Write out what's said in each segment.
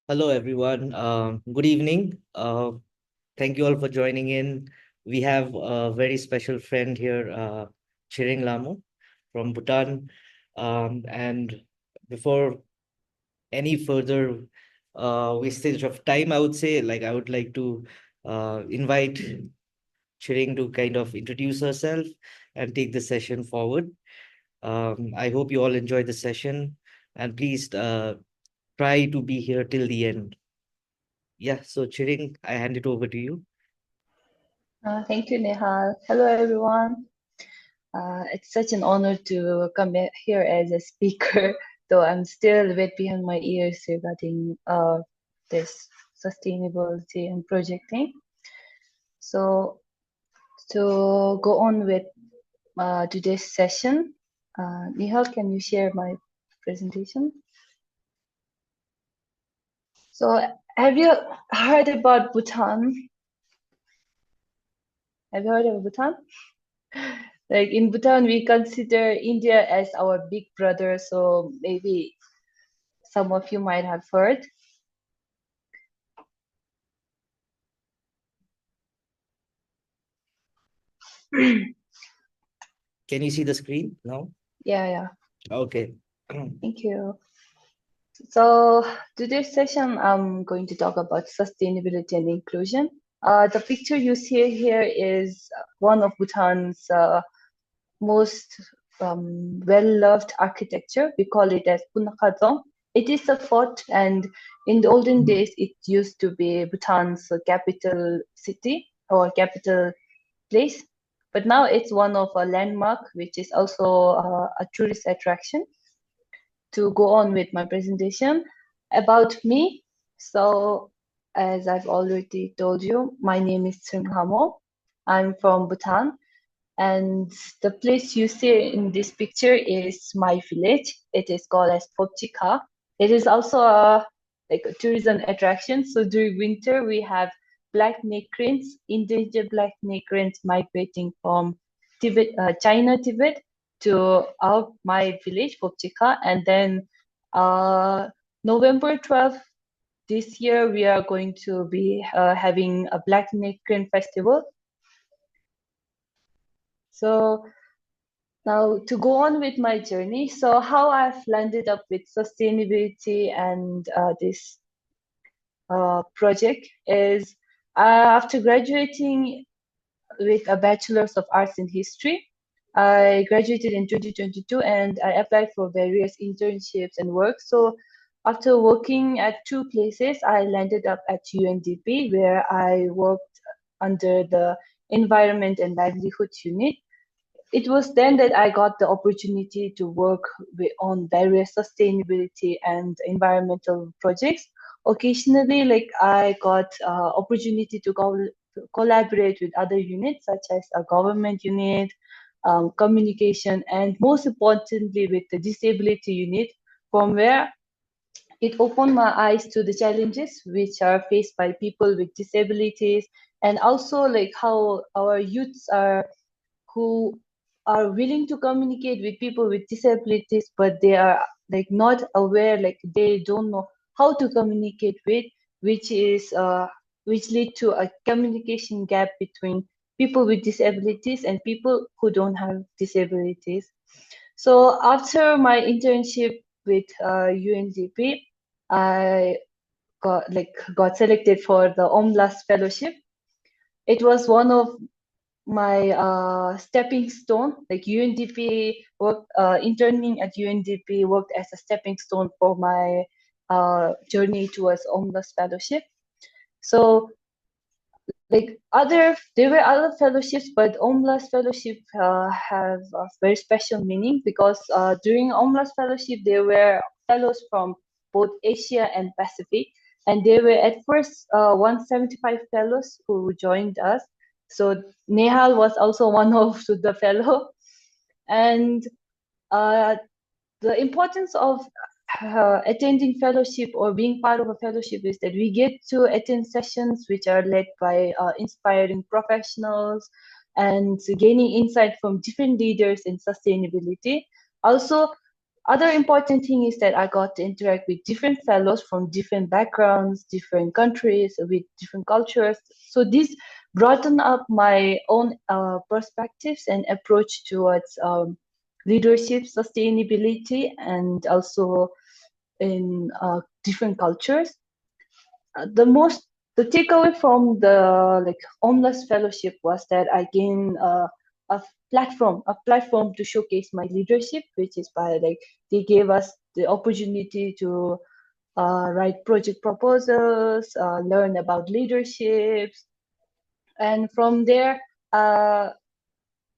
Hello, everyone. Good evening. Thank you all for joining in. We have a very special friend here, Tshering Lhamo from Bhutan. And before any further wastage of time, I would say, I would like to invite Tshering to kind of introduce herself and take the session forward. I hope you all enjoy the session, and please try to be here till the end. Yeah, so Tshering, I hand it over to you. Thank you, Nehal. Hello, everyone. It's such an honor to come here as a speaker, though I'm still wet behind my ears regarding this sustainability and projecting. So, to go on with today's session, Nehal, can you share my presentation? So, have you heard about Bhutan? Have you heard of Bhutan? Like in Bhutan, we consider India as our big brother, so maybe some of you might have heard. Can you see the screen now? Yeah. Okay. Thank you. So today's session, I'm going to talk about sustainability and inclusion. The picture you see here is one of Bhutan's most well-loved architecture. We call it as Punakhadzong. It is a fort, and in the olden days, it used to be Bhutan's capital city or capital place. But now it's one of a landmark, which is also a tourist attraction. To go on with my presentation about me. So, as I've already told you, my name is Lhamo. I'm from Bhutan, and the place you see in this picture is my village. It is called as Popchika. It is also a tourism attraction. So during winter, we have black neck cranes, endangered black neck cranes migrating from China, Tibet to my village, Popchika. And then November 12th this year, we are going to be having a black neck crane festival. So now to go on with my journey, so how I've landed up with sustainability and this project is after graduating with a bachelor's of arts in history, I graduated in 2022 and I applied for various internships and work. So after working at two places, I landed up at UNDP where I worked under the Environment and Livelihood Unit. It was then that I got the opportunity to work on various sustainability and environmental projects. Occasionally, I got opportunity to collaborate with other units such as a government unit, communication, and most importantly with the disability unit, from where it opened my eyes to the challenges which are faced by people with disabilities, and also like how our youths are who are willing to communicate with people with disabilities, but they are like not aware, like they don't know how to communicate with, which is which lead to a communication gap between people with disabilities and people who don't have disabilities. So after my internship with UNDP, I got selected for the OMLAS fellowship. It was one of my stepping stone. Like UNDP work, interning at UNDP worked as a stepping stone for my journey towards OMLAS fellowship. So there were other fellowships, but OMLAS fellowship have a very special meaning because during OMLAS fellowship there were fellows from both Asia and Pacific, and there were at first 175 fellows who joined us. So Nehal was also one of the fellow, and uh, the importance of attending fellowship or being part of a fellowship is that we get to attend sessions which are led by inspiring professionals and gaining insight from different leaders in sustainability. Also, Other important thing is that I got to interact with different fellows from different backgrounds, different countries, with different cultures. So this broadened up my own perspectives and approach towards leadership, sustainability, and also in different cultures. The most the takeaway from the like homeless fellowship was that I gained a platform to showcase my leadership, which is by like they gave us the opportunity to write project proposals, learn about leadership, and from there, uh,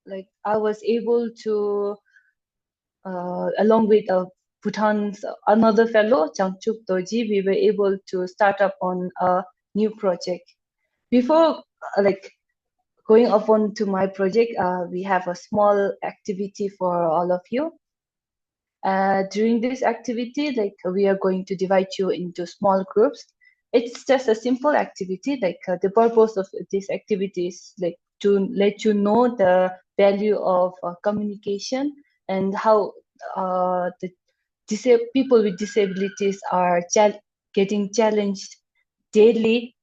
like I was able to, along with Bhutan's another fellow, Changchuk Doji, we were able to start up on a new project. Before, like going up on to my project, we have a small activity for all of you. During this activity, like we are going to divide you into small groups. It's just a simple activity. Like the purpose of this activity is like to let you know the value of communication and how the people with disabilities are getting challenged daily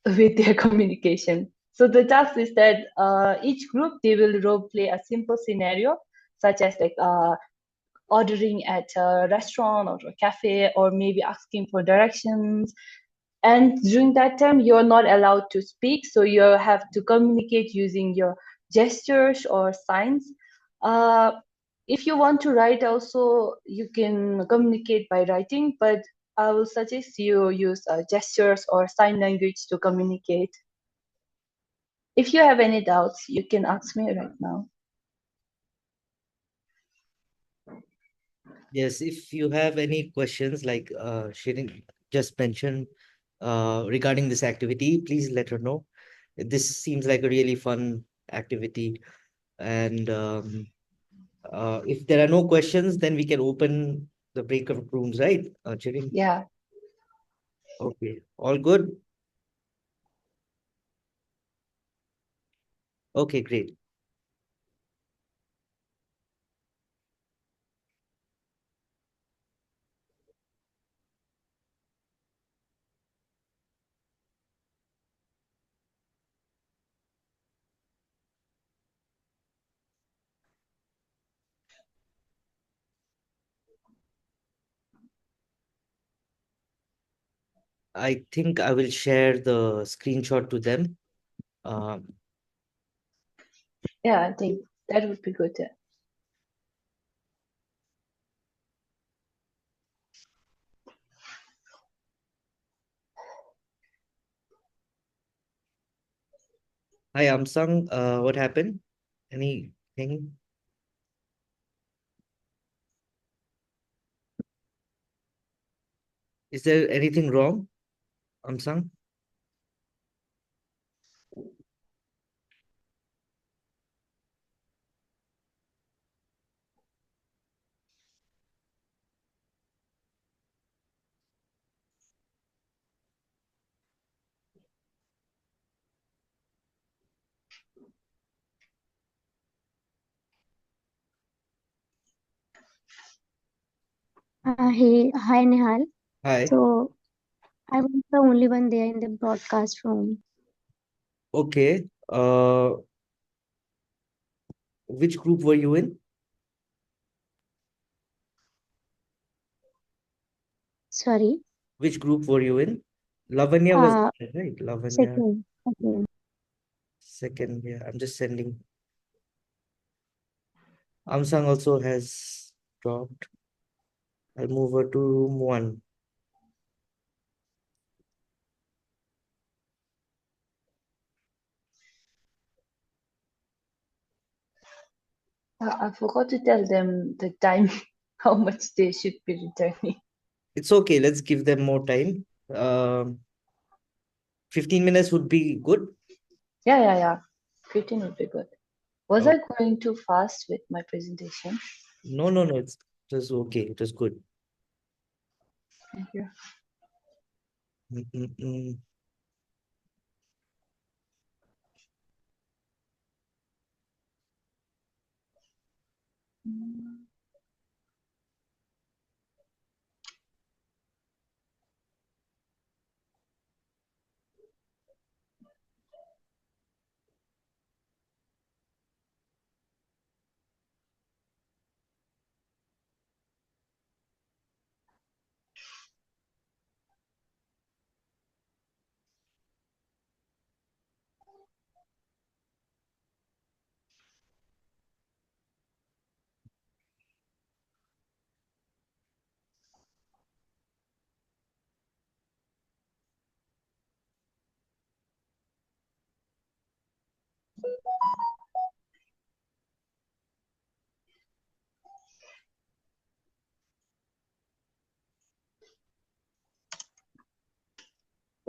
with their communication. So the task is that each group they will role play a simple scenario, such as like ordering at a restaurant or a cafe, or maybe asking for directions. And during that time, you're not allowed to speak, so you have to communicate using your gestures or signs. Uh, if you want to write, also you can communicate by writing, but I will suggest you use gestures or sign language to communicate. If you have any doubts, you can ask me right now. Yes, if you have any questions like Shirin just mentioned regarding this activity, please let her know. This seems like a really fun activity. And if there are no questions, then we can open the breakout rooms, right, Shirin? Yeah. Okay, all good? Okay, great. I think I will share the screenshot to them. Um, Yeah, I think that would be good. Hi, Amsang. What happened? Anything? Is there anything wrong, Amsang? Hi Nihal. Hi. So I was the only one there in the broadcast room. Okay. Which group were you in? Sorry. Which group were you in? Lavanya was Uh, there, right? Lavanya second. Okay. second. Yeah, I'm just sending. Amsang also has dropped. I'll move her to room one. I forgot to tell them the time, how much they should be returning. It's okay. Let's give them more time. 15 minutes would be good. Yeah. 15 would be good. Was Oh, I going too fast with my presentation? no, no, no. It was okay. It was good. Thank you. Mm, mm, mm.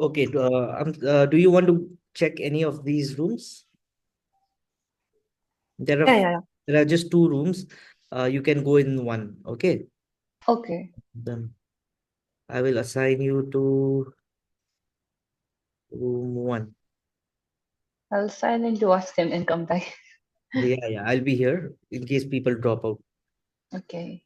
Okay, do you want to check any of these rooms? There are Yeah, yeah, yeah. there are just two rooms. You can go in one. Okay. Okay. Then I will assign you to room one. I'll silently watch them and come back. Yeah, yeah. I'll be here in case people drop out. Okay.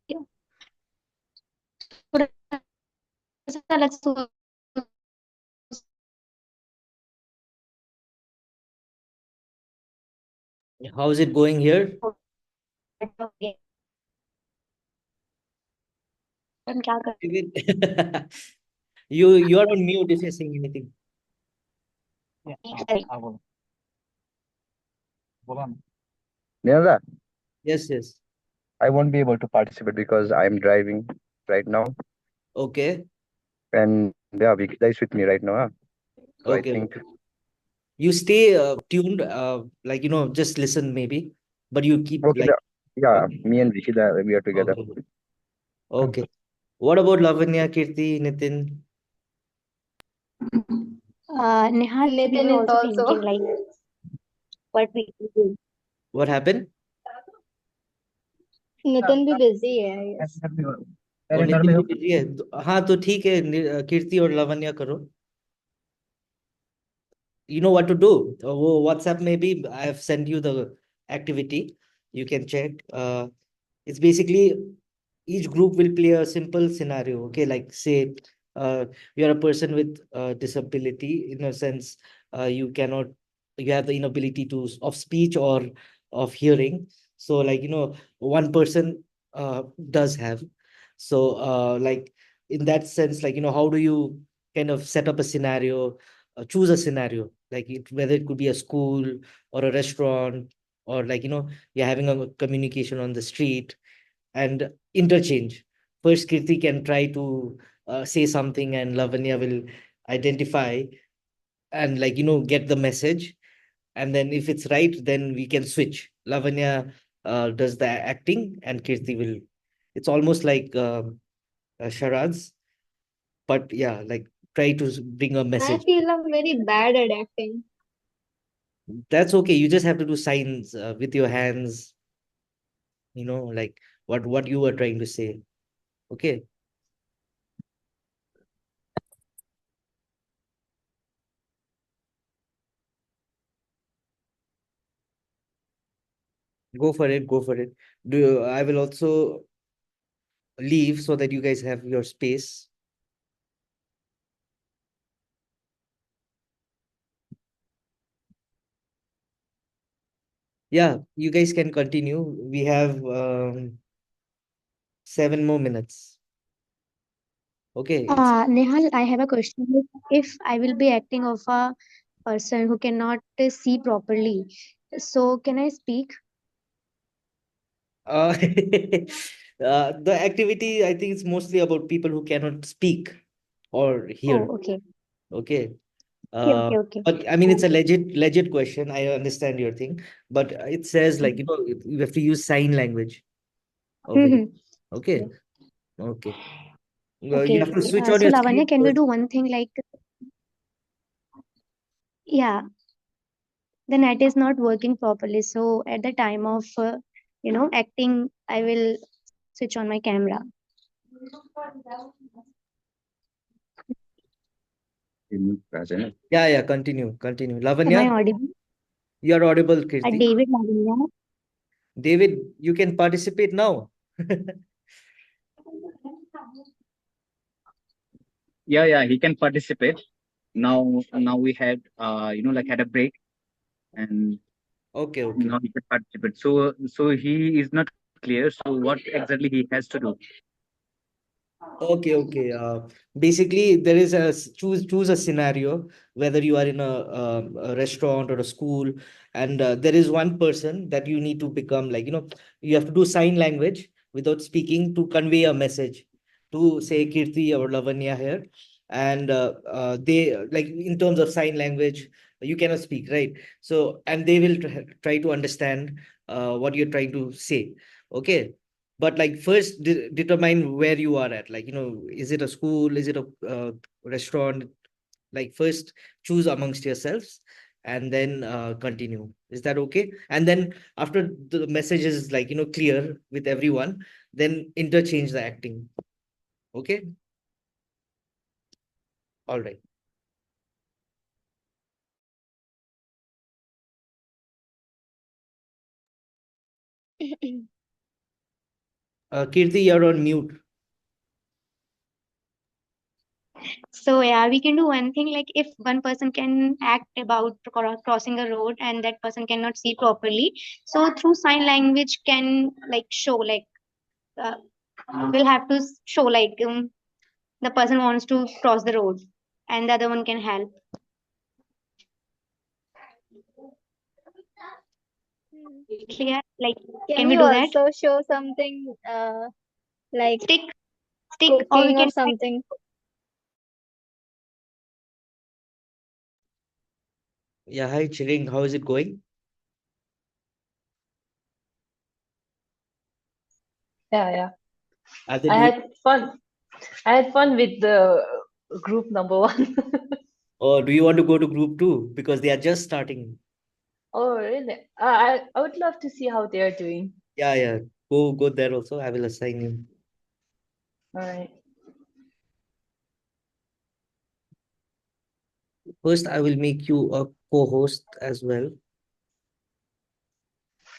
Yeah. थोड़ा सा अलग How is it going here? हम क्या कर You are on mute if you're saying anything. Nirala, Yes, yes. I won't be able to participate because I'm driving right now, Okay. and yeah, Vikita is with me right now. Huh? So I Okay. think You stay tuned, like just listen maybe, but you keep okay, like. yeah, Okay. me and Vikita we are together. Okay. Okay. What about Lavanya, Kirti, Nitin? Nihal, we Nitin were is also also. thinking like what we can do. What happened? Nitin भी busy है I guess. और नितिन भी busy है हाँ तो ठीक है कीर्ति और लावण्य करो you know what to do. वो WhatsApp में भी I have sent you the activity. You can check. It's basically each group will play a simple scenario. Okay, like say you are a person with disability in a sense. You cannot. You have the inability to of speech or of hearing. So like one person does have. So like in that sense, like how do you kind of set up a scenario, choose a scenario like whether it could be a school or a restaurant or like you're having a communication on the street and interchange. First Kirti can try to say something and Lavanya will identify and like get the message, and then if it's right then we can switch. Lavanya does the acting and Kirti will, it's almost like charades, but yeah, like try to bring a I message. feel I'm very bad at acting. That's okay. You just have to do signs with your hands, like what you were trying to say. Okay, go for it. Go for it. I will also leave so that you guys have your space. Yeah, you guys can continue. We have 7 more minutes. Okay, it's Nehal, I have a question. If I will be acting of a person who cannot see properly, so can I speak? the activity, I think it's mostly about people who cannot speak or hear. Oh, okay. Okay. Okay, Uh, okay, okay. but I mean, it's a legit question. I understand your thing, but it says like, you have to use sign language over here. Mhm. Okay. Okay. You have to Okay. switch on So your Lavanya, screen can we first. do one thing like, yeah, the net is not working properly. So at the time of, acting, I will switch on my camera. Rajan. Yeah, yeah, continue. Am I Lavanya, audible? you are audible, Kirti. David Lavanya. David, you can participate now. Yeah, he can participate. Now we had like had a break, and Okay, okay. now he can participate. So he is not clear. So what exactly he has to do? Okay, okay. Basically, there is choose a scenario, whether you are in a restaurant or a school, and there is one person that you need to become like, you have to do sign language without speaking to convey a message to, say, Kirti or Lavanya here, and they like, in terms of sign language, you cannot speak, right? So, and they will try to understand what you're trying to say. Okay, but like, first determine where you are at, like, is it a school, is it a restaurant? Like, first choose amongst yourselves, and then continue. Is that okay? And then after the message is like, clear with everyone, then interchange the acting. Okay, all right. Kirti, you're on mute. So yeah, we can do one thing like if one person can act about crossing a road and that person cannot see properly, so through sign language can like show like uh, we'll have to show like the person wants to cross the road and the other one can help. Hmm. Clear? Like, Can can we you do that? also show something like Stick, stick, or we cooking or can. something? Yeah, hi Tshering, how is it going? Yeah. Are they I doing? had fun. I had fun with the group number one. Or do you want to go to group 2 because they are just starting? Oh, really? I would love to see how they are doing. Yeah, yeah, go there also. I will assign you. All right. First, I will make you a co-host as well.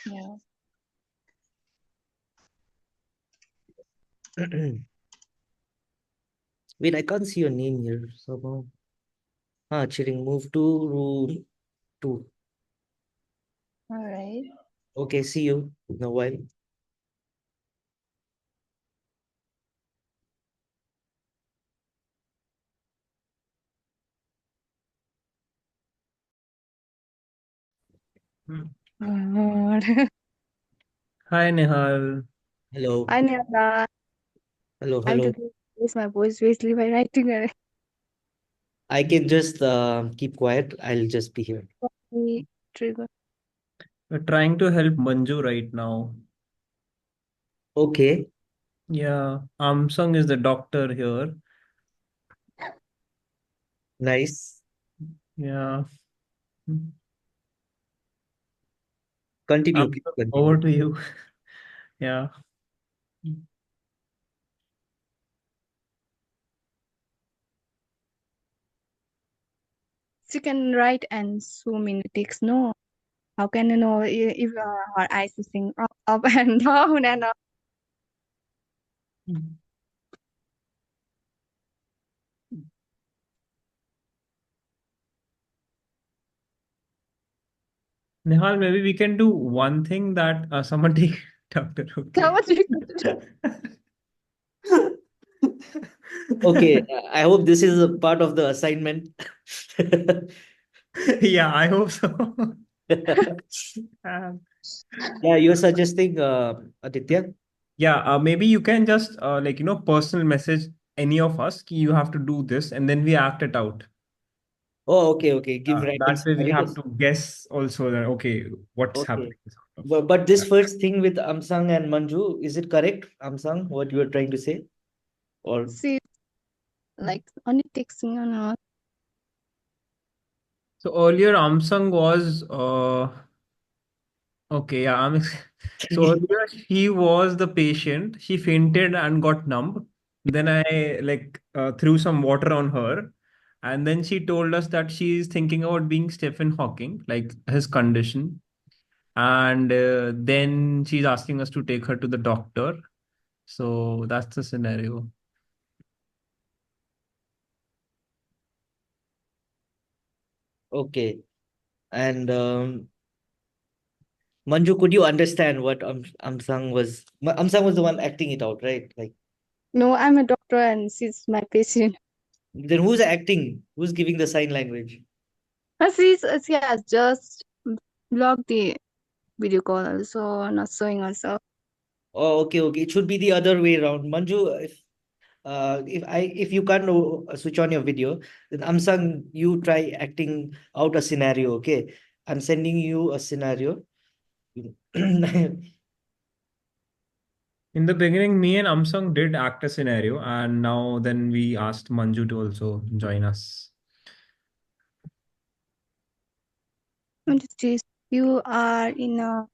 Yeah. Wait, I can't see your name here somehow. Chilling, move to room 2. All right. Okay, see you in a while. Hmm. God. Hi, Nehal. Hello, I know that hello, I'm hello. to raise my voice basically by writing a I can just keep quiet. I'll just be here. copy trigger. We're trying to help Manju right now. Okay, Yeah, Amsung is the doctor here. nice. Yeah. Continue, please Amsung, over continue. to you. Yeah. She can write and zoom in the text. No, how can you know if her eyes is seeing up and down and Nihal, maybe we can do one thing that someone take doctor. How Okay. much? Okay, I hope this is a part of the assignment. Yeah, I hope so. Um, Yeah, you're suggesting Aditya? yeah, maybe you can just personal message any of us. You have to do this, and then we act it out. Oh, okay, okay. Give random That way we have scenarios. to guess also that okay, what's Okay. happening. Sort of. But this first thing with Amsang and Manju, is it correct, Amsang, what you are trying to say? Or See, like only texting or not. So earlier Amsung was okay, yeah. So earlier she was the patient. She fainted and got numb. Then I threw some water on her, and then she told us that she's thinking about being Stephen Hawking, like his condition. And then she's asking us to take her to the doctor. So that's the scenario. okay. And Manju, could you understand what Amsang was? Amsang was the one acting it out, right? Like, No, I'm a doctor and she's my patient. then who's acting? Who's giving the sign language? She has just blocked the video call, so not showing herself. Oh, okay, okay. It should be the other way around. Manju, if you can't switch on your video, then Amsang, you try acting out a scenario. Okay, I'm sending you a scenario. In the beginning, me and Amsung did act a scenario, and now then we asked Manju to also join us. And it says you are in a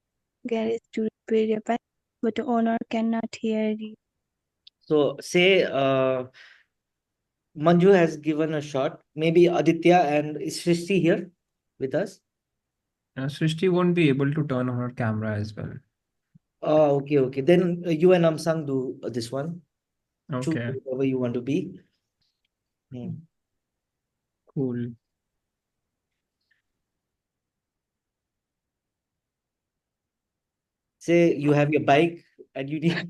garage to repair your bike, but the owner cannot hear you. So say Manju has given a shot. Maybe Aditya and is Srishti here with us? Srishti won't be able to turn on her camera as well. Oh, okay, okay. Then you and Amsang do this one. Choose Okay, whatever you want to be. Hmm. cool. Say you have your bike and you need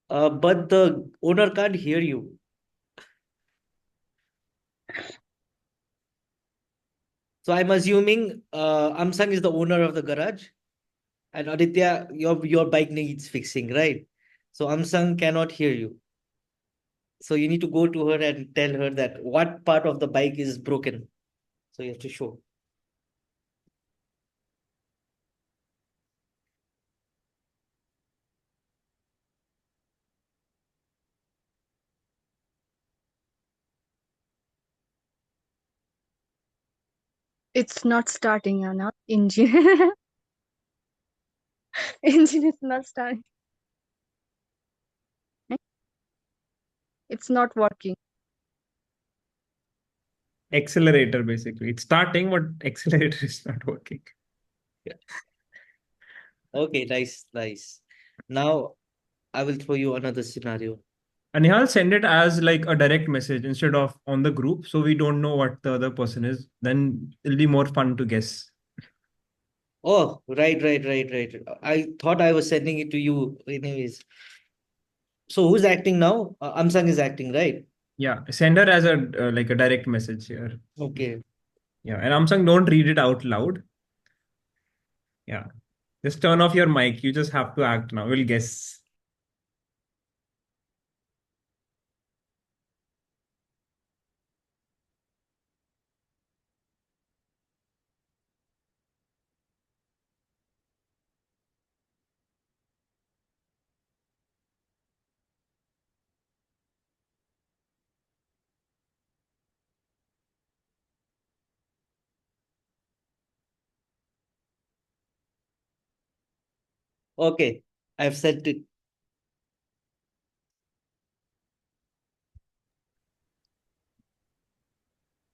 but the owner can't hear you. So I'm assuming Amsang is the owner of the garage and Aditya, your bike needs fixing, right? So Amsang cannot hear you. So you need to go to her and tell her that what part of the bike is broken. So you have to show. It's not starting, or not engine. Engine is not starting. It's not working. Accelerator basically. It's starting, but accelerator is not working. Yeah. Okay, nice, nice. Now I will throw you another scenario. And Nihal, send it as like a direct message instead of on the group, so we don't know what the other person is. Then it'll be more fun to guess. Oh, right, right, right, right. I thought I was sending it to you anyways. So who's acting now? Amsang is acting, right? Yeah, send her as a like a direct message here. Okay. Yeah, and Amsung, don't read it out loud. Yeah, just turn off your mic. You just have to act now. We'll guess. Okay. I've sent it.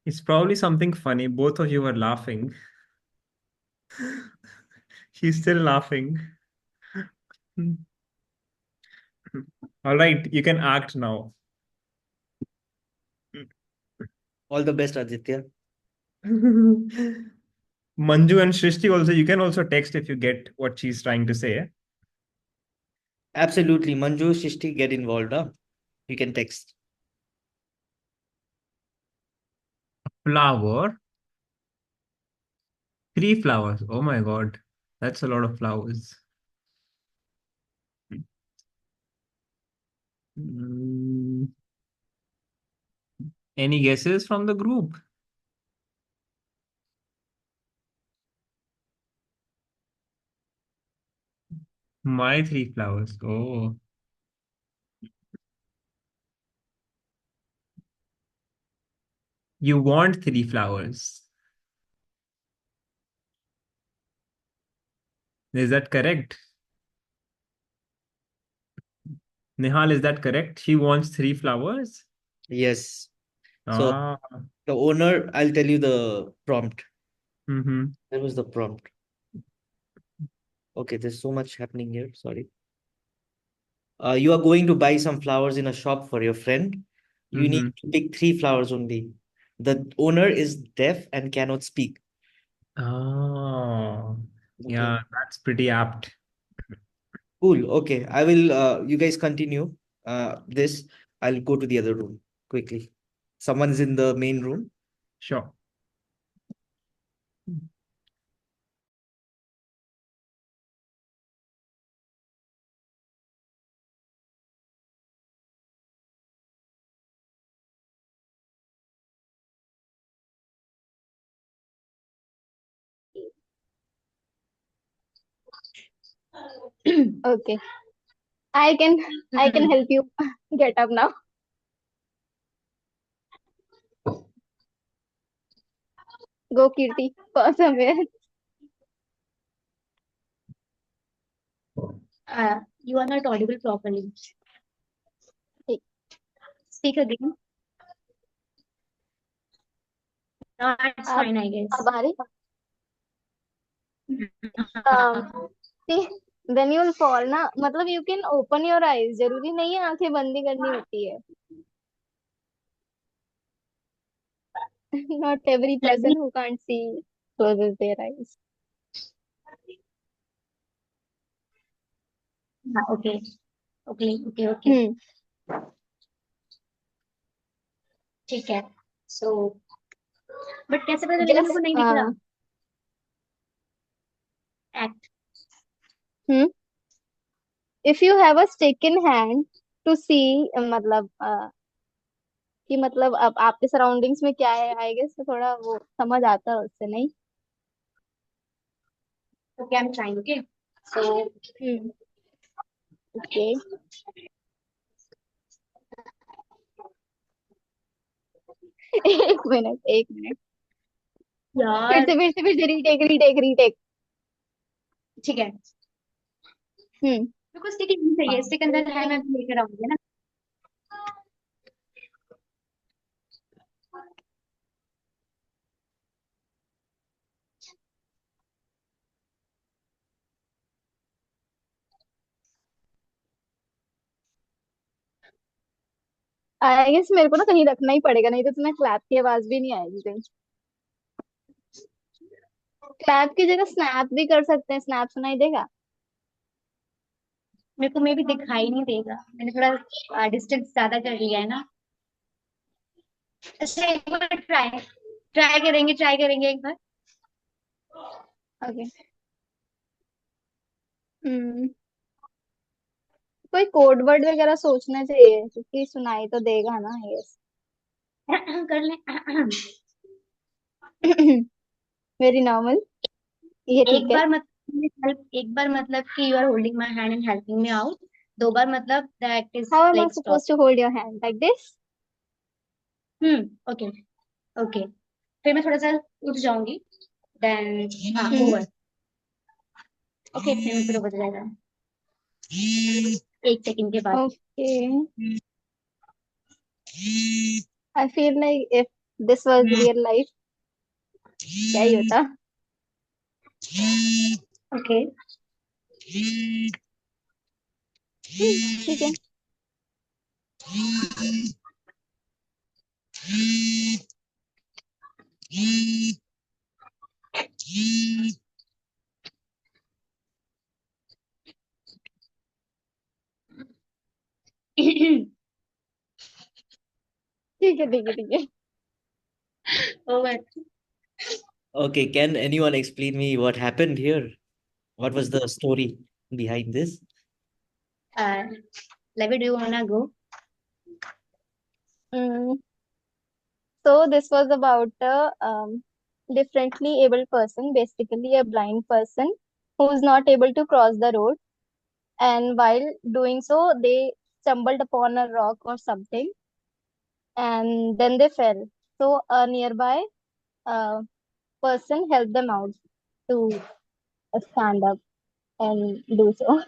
It's probably something funny. Both of you are laughing. She's still laughing. All right, you can act now. All the best, Aditya. Manju and Shrishti also, you can also text if you get what she's trying to say. Absolutely. Manju, Shishti, get involved. Huh? You can text. Flower. 3 flowers. Oh my God. That's a lot of flowers. Mm, any guesses from the group? My 3 flowers. Oh. You want 3 flowers. Is that correct? Nihal, is that correct? She wants 3 flowers? Yes. So Ah. the owner, I'll tell you the prompt. Mm-hmm. That was the prompt. Okay, there's so much happening here. Sorry. You are going to buy some flowers in a shop for your friend. You need Mm-hmm. to pick 3 flowers only. The owner is deaf and cannot speak. Oh, Okay. yeah, that's pretty apt. Cool. Okay. I will you guys continue this. I'll go to the other room quickly. Someone's in the main room. Sure. Okay. I can I can help you get up now. Go Kirti for somewhere. You are not audible properly. Speak again. No, it's fine, I guess. अब आ रही? See, then you'll fall ना. मतलब you can open your eyes. जरूरी नहीं है आंखें बंद ही करनी होती है. Not every Let person me. who can't see closes their eyes. Okay. Okay. ठीक है. So, but कैसे पता चलेगा मेरे को नहीं दिख रहा? Act. If you have a stick in hand to see मतलब कि मतलब अब आपके सराउंडिंग्स में क्या है, आई गेस थोड़ा वो समझ आता है उससे, नहीं? Okay, I'm trying. Okay. So, Okay. एक मिनट यार फिर से रीटेक ठीक है. मेरे को स्टिक नहीं चाहिए. स्टिक अंदर है, मैं लेकर आऊंगी ना. आई गेस मेरे को ना कहीं रखना ही पड़ेगा, नहीं तो तुम्हें क्लैप की आवाज भी नहीं आएगी कहीं. क्लैप की जगह स्नैप भी कर सकते हैं. स्नैप सुनाई देगा? मेरे को मे भी दिखाई नहीं देगा. मैंने थोड़ा डिस्टेंस ज्यादा कर लिया है ना. अच्छा, एक बार ट्राई करेंगे एक बार. ओके. कोई कोड वर्ड वगैरह सोचना चाहिए क्योंकि सुनाई तो देगा ना, आई गेस. कर ले. Very normal. ये ठीक है. एक बार मतलब कि you are holding my hand and helping me out. 2 बार मतलब that is how am I like suppose stop. To hold your hand like this? Okay. Okay. फिर मैं थोड़ा सा उठ जाऊंगी. Then over. ओके, फिर मैं शुरू हो जाएगा 1 सेकंड के बाद. Okay. I feel like if this was real life क्या ही होता. ओके. ठीक है. ठीक है ठीक है ठीक है. Oh my. Okay, can anyone explain me what happened here? What was the story behind this? Uh, Levi, do you wanna go? Mm. So this was about a differently able person, basically a blind person who's not able to cross the road, and while doing so, they stumbled upon a rock or something, and then they fell. So a nearby uh, person helped them out to stand up and do so.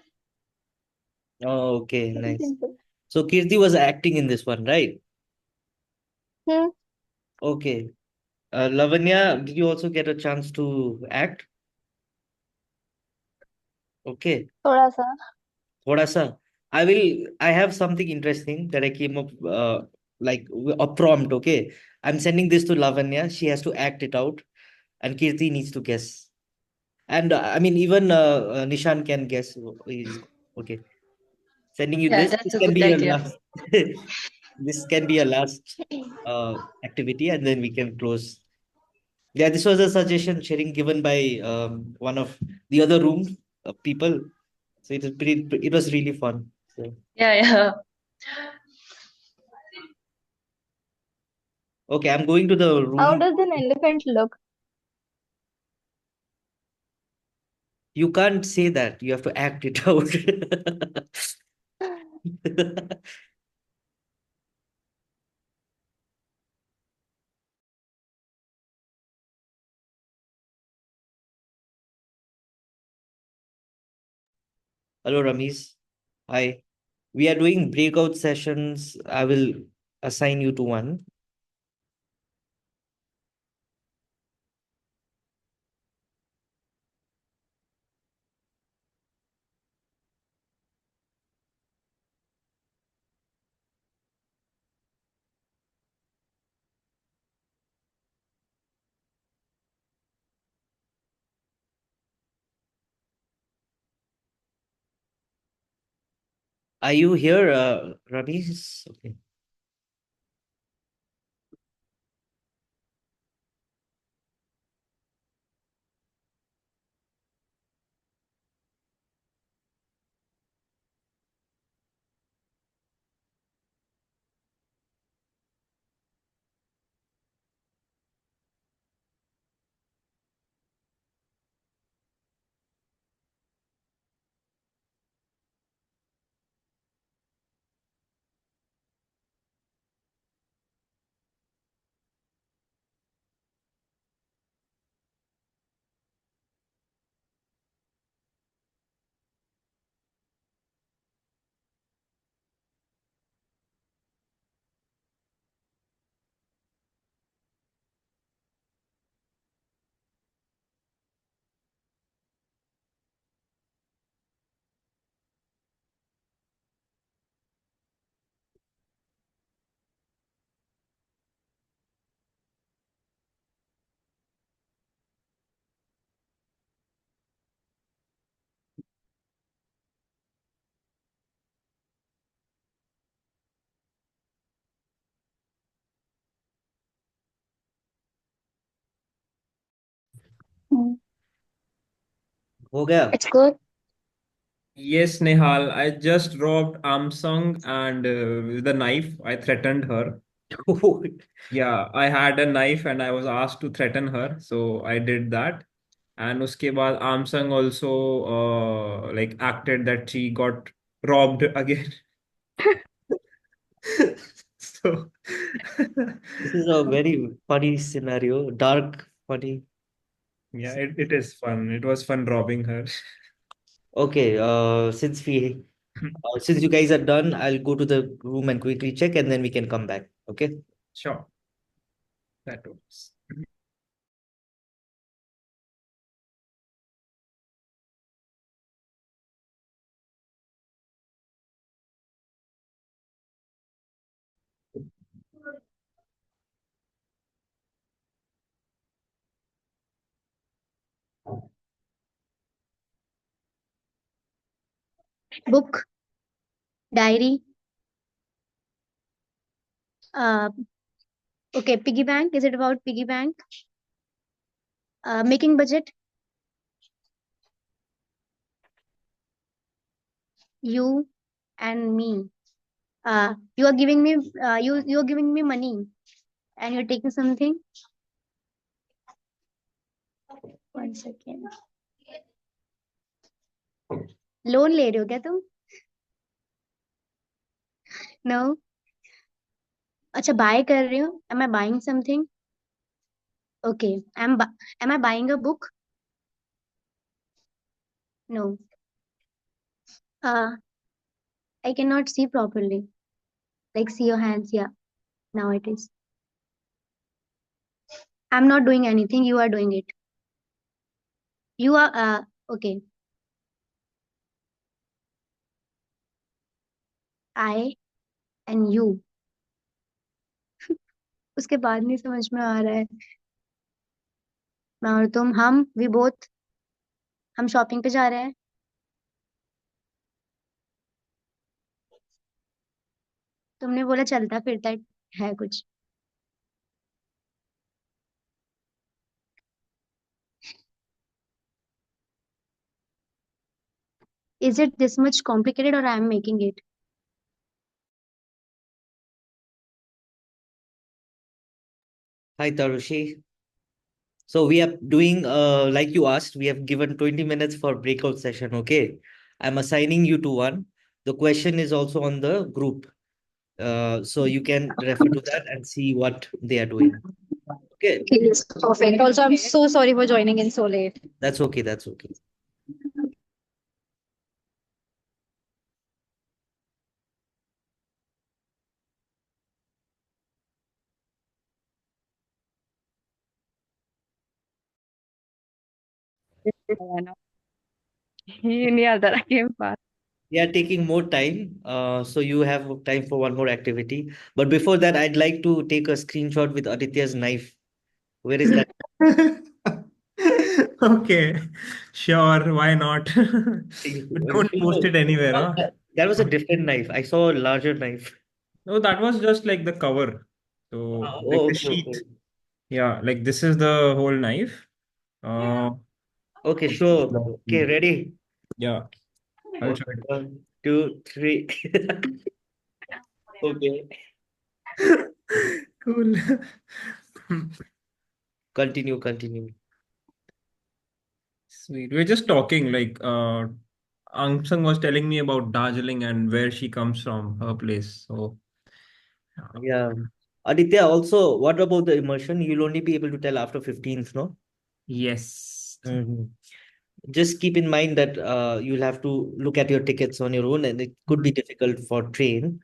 Oh, okay, Very nice. simple. So Kirti was acting in this one, right? Hmm, Okay. Lavanya, did you also get a chance to act? Okay. थोड़ा सा. Thoda sa. I have something interesting that I came up like a prompt, okay? I'm sending this to Lavanya. She has to act it out, and Kirti needs to guess. And I mean, even Nishan can guess. Okay. Sending you Yeah, this. that's This a can good be your idea. last. This can be a last activity, and then we can close. Yeah, this was a suggestion sharing given by one of the other room people. So it was pretty. It was really fun. So Yeah, yeah. okay, I'm going to the How room. does an elephant look? You can't say that. You have to act it out. Hello, Ramesh. Hi. We are doing breakout sessions. I will assign you to one. Are you here, Ramesh? Okay. Hmm. हो गया? It's good. Yes, Nehal, I just robbed Amsung and with a knife, I threatened her. Yeah, I had a knife and I was asked to threaten her, so I did that. And uske baad Amsung also like acted that she got robbed again. So This is a very funny scenario, dark, funny. yeah, it is fun. It was fun robbing her. Okay, since you guys are done, I'll go to the room and quickly check, and then we can come back. Okay. Sure, that works. Book, diary. Uh, okay, piggy bank. Is it about piggy bank? Making budget. You and me. You are giving me. You are giving me money, and you're taking something. 1 second. Loan ले रहे हो क्या तुम? No. अच्छा buy कर रहे हो? Am I buying something? Okay. Am I buying a book? No. Uh, I cannot see properly. Like see your hands. Yeah. Now it is. I'm not doing anything. You are doing it. You are. Okay. I and you. उसके बाद नहीं समझ में आ रहा है. मैं और तुम. हम. We both. हम शॉपिंग पे जा रहे हैं. तुमने बोला चलता फिरता है कुछ. Is it this much complicated or I am making it? Hi, Tarushi. So we are doing, like you asked, we have given 20 minutes for breakout session, okay? I'm assigning you to one. The question is also on the group. So you can refer to that and see what they are doing. Okay, Okay, yes, perfect. Also, I'm so sorry for joining in so late. that's okay, that's okay. I came fast. We are taking more time, so you have time for one more activity. But before that, I'd like to take a screenshot with Aditya's knife. Where is that? Okay, sure, why not? But don't post it anywhere, huh? That was a different knife. I saw a larger knife. No, that was just like the cover. So, like Oh, the okay, okay. sheath. Yeah, like this is the whole knife. Uh, Okay, sure. Okay, ready? yeah, I'll show it. 1, 2, 3. Okay, Cool. continue, continue. Sweet. We're just talking like Angsang was telling me about Darjeeling and where she comes from, her place. So Yeah. Aditya, also, what about the immersion? You'll only be able to tell after 15th, no? yes. Mhm. Just keep in mind that you'll have to look at your tickets on your own, and it could be difficult for train.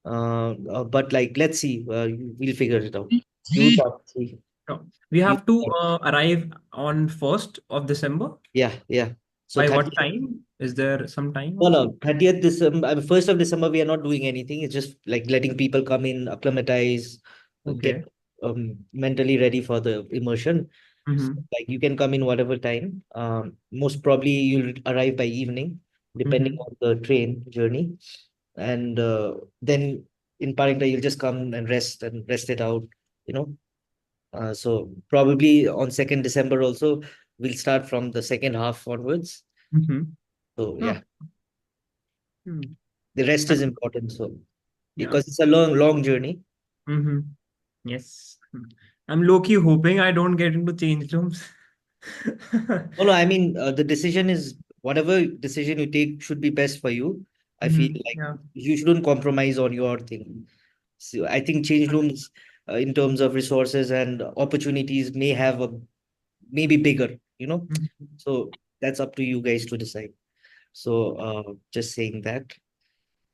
But like, let's see. We'll figure it out. You talk. See. So we You have to talk. arrive on 1st of December. Yeah, yeah. So By what 30th. time? Is there some time No, also? no, 30th December, 1st of December, we are not doing anything. It's just like letting people come in, acclimatize, get Okay. mentally ready for the immersion. So, Mm-hmm. like you can come in whatever time. Most probably you'll arrive by evening, depending Mm-hmm. on the train journey. And then in Paringta, you'll just come and rest it out, you know. So probably on 2nd December also, we'll start from the second half onwards. Mm-hmm. So Oh. yeah, Hmm. the rest is And- important. So Yeah. because it's a long journey. Mm-hmm. Yes. I'm low-key hoping I don't get into change rooms. No, no, I mean the decision is whatever decision you take should be best for you. I feel Mm-hmm. like Yeah. you shouldn't compromise on your thing. So I think change rooms in terms of resources and opportunities may have a maybe bigger, you know. Mhm. So that's up to you guys to decide. So just saying that.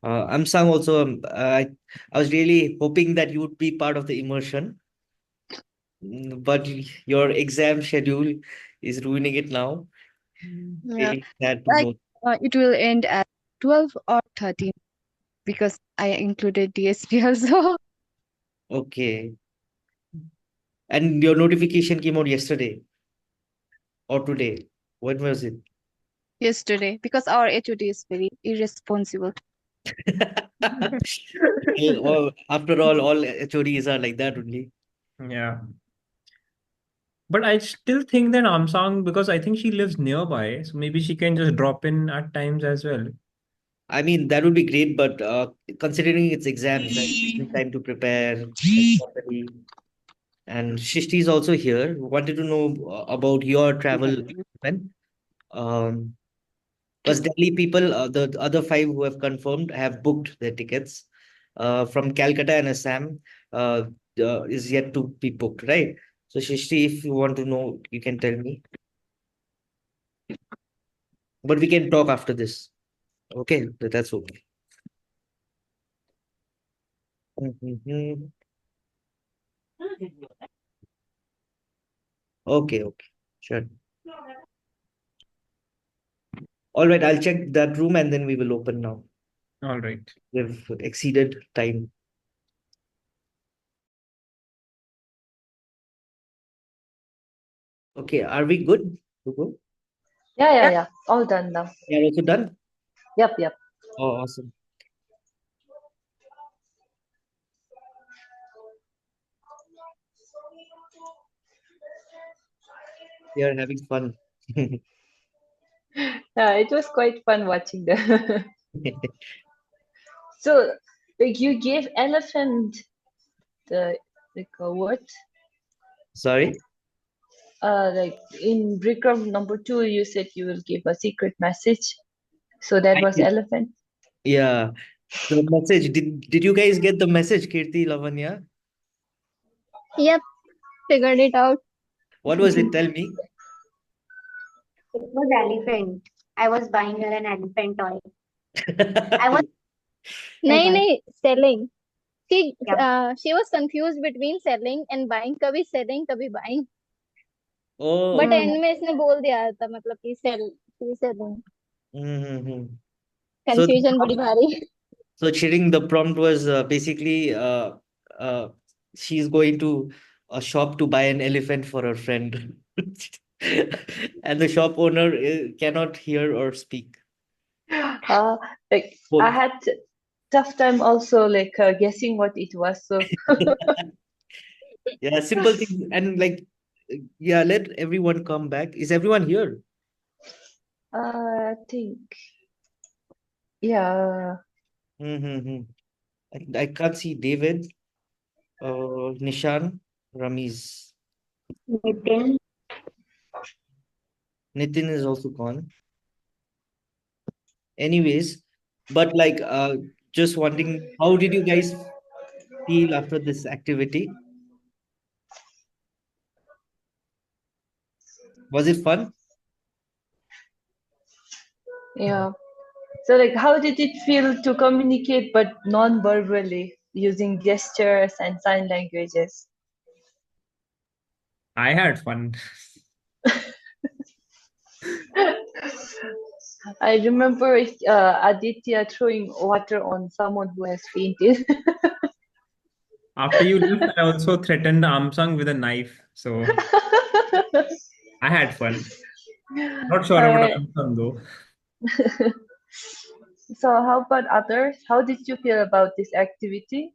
I'm Sam also. I was really hoping that you would be part of the immersion, but your exam schedule is ruining it now. Yeah, Really sad to like know. it will end at 12 or 13 because I included DSP also. Okay. And your notification came out yesterday or today. When was it? yesterday because our HOD is very irresponsible. Well, after all HODs are like that only. Yeah. But I still think that Amsang, because I think she lives nearby, so maybe she can just drop in at times as well. I mean, that would be great, but considering it's exams, right? She need time to prepare like, properly. And Shishti is also here. Wanted to know about your travel plan. Um, because Delhi people, the other five who have confirmed have booked their tickets. From Calcutta and Assam, uh, is yet to be booked, right? So Shishti, if you want to know, you can tell me. But we can talk after this. Okay, that's okay. Mhm. Okay, okay, sure. All right, I'll check that room and then we will open now. All right. We've exceeded time. Okay, are we good to go? Yeah. All done now. We are also done? Yep. Oh, awesome. We are having fun. Yeah, it was quite fun watching them. So, like, you gave elephant the like what? Sorry? Like in Bikram number 2, you said you will give a secret message. So that I was did. elephant. Yeah. The message. Did you guys get the message, Kirti, Lavanya? Yep, figured it out. What was it? Tell me. It was elephant. I was buying her an elephant toy. I was नहीं like, नहीं selling. She yeah. she was confused between selling and buying. कभी selling कभी buying. But Oh. Hmm. end में इसने बोल दिया था मतलब कि selling. Mm-hmm. So, Confusion बड़ी भारी. so Tshering, the prompt was basically uh, she's going to a shop to buy an elephant for her friend. And the shop owner cannot hear or speak. Like I Both. had tough time also like guessing what it was. So Yeah, simple things. And like, yeah, let everyone come back. Is everyone here? I think yeah. Mm-hmm. I can't see David, Nishan, Ramiz. Nitin. Nitin is also gone. Anyways, but like, just wondering, how did you guys feel after this activity? Was it fun? Yeah. So like how did it feel to communicate but non-verbally using gestures and sign languages? I had fun. I remember Aditya throwing water on someone who has fainted. After you left, I also threatened Amsang with a knife. So I had fun. Not sure about Alright. Amsang though. So how about others? How did you feel about this activity?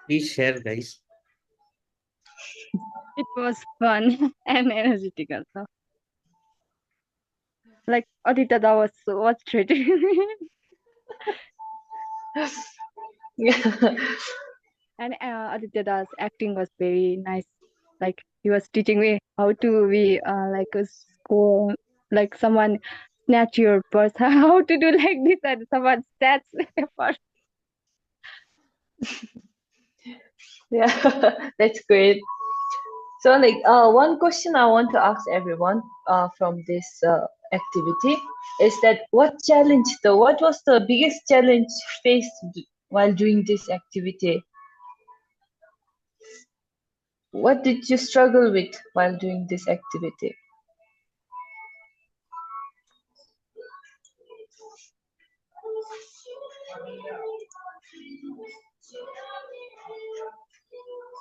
Please share, guys. It was fun and energetic also. Like Aditya that was threatening. Yeah. And Aditya Das acting was very nice. Like he was teaching me how to be like a score, like someone snatch your purse, how to do like this, and someone snatch your purse. Yeah, that's great. So, like, one question I want to ask everyone from this activity is that what was the biggest challenge faced while doing this activity? What did you struggle with while doing this activity?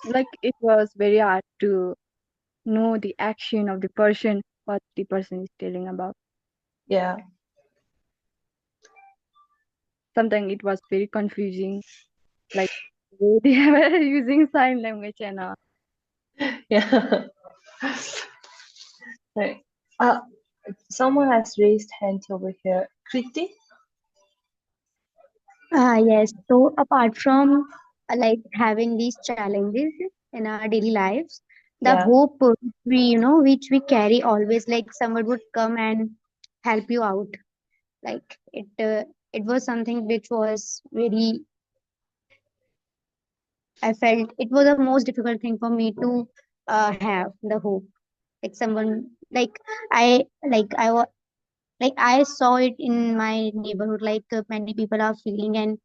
like it was very hard to know the action of the person, what the person is telling about. Yeah. Sometimes it was very confusing, like they were using sign language and Yeah. Right. Someone has raised hand over here. Kriti? Yes. So apart from like having these challenges in our daily lives, the Yeah. hope which we carry always, like someone would come and help you out. Like it was something which was very. I felt it was the most difficult thing for me to have the hope. Like someone like I saw it in my neighborhood. Like many people are feeling and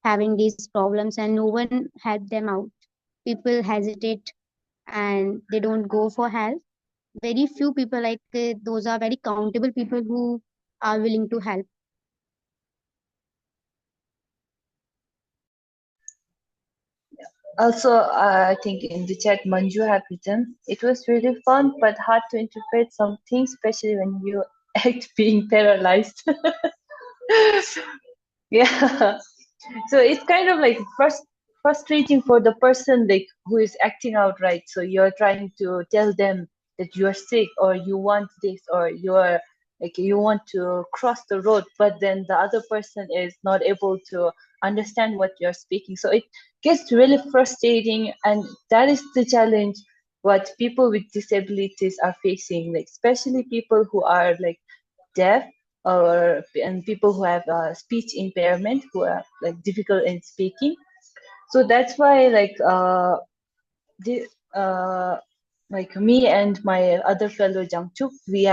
having these problems, and no one help them out. People hesitate and they don't go for help. Very few people, like those are very countable people who are willing to help. Also, I think in the chat, Manju have written, it was really fun but hard to interpret some things, especially when you act being paralyzed. Yeah. So it's kind of like frustrating for the person like who is acting out, right? So you're trying to tell them that you are sick or you want this or you are like you want to cross the road, but then the other person is not able to understand what you're speaking. So it gets really frustrating, and that is the challenge what people with disabilities are facing, like especially people who are like deaf or and people who have speech impairment who are like difficult in speaking. So that's why the like me and my other fellow Jangchuk, we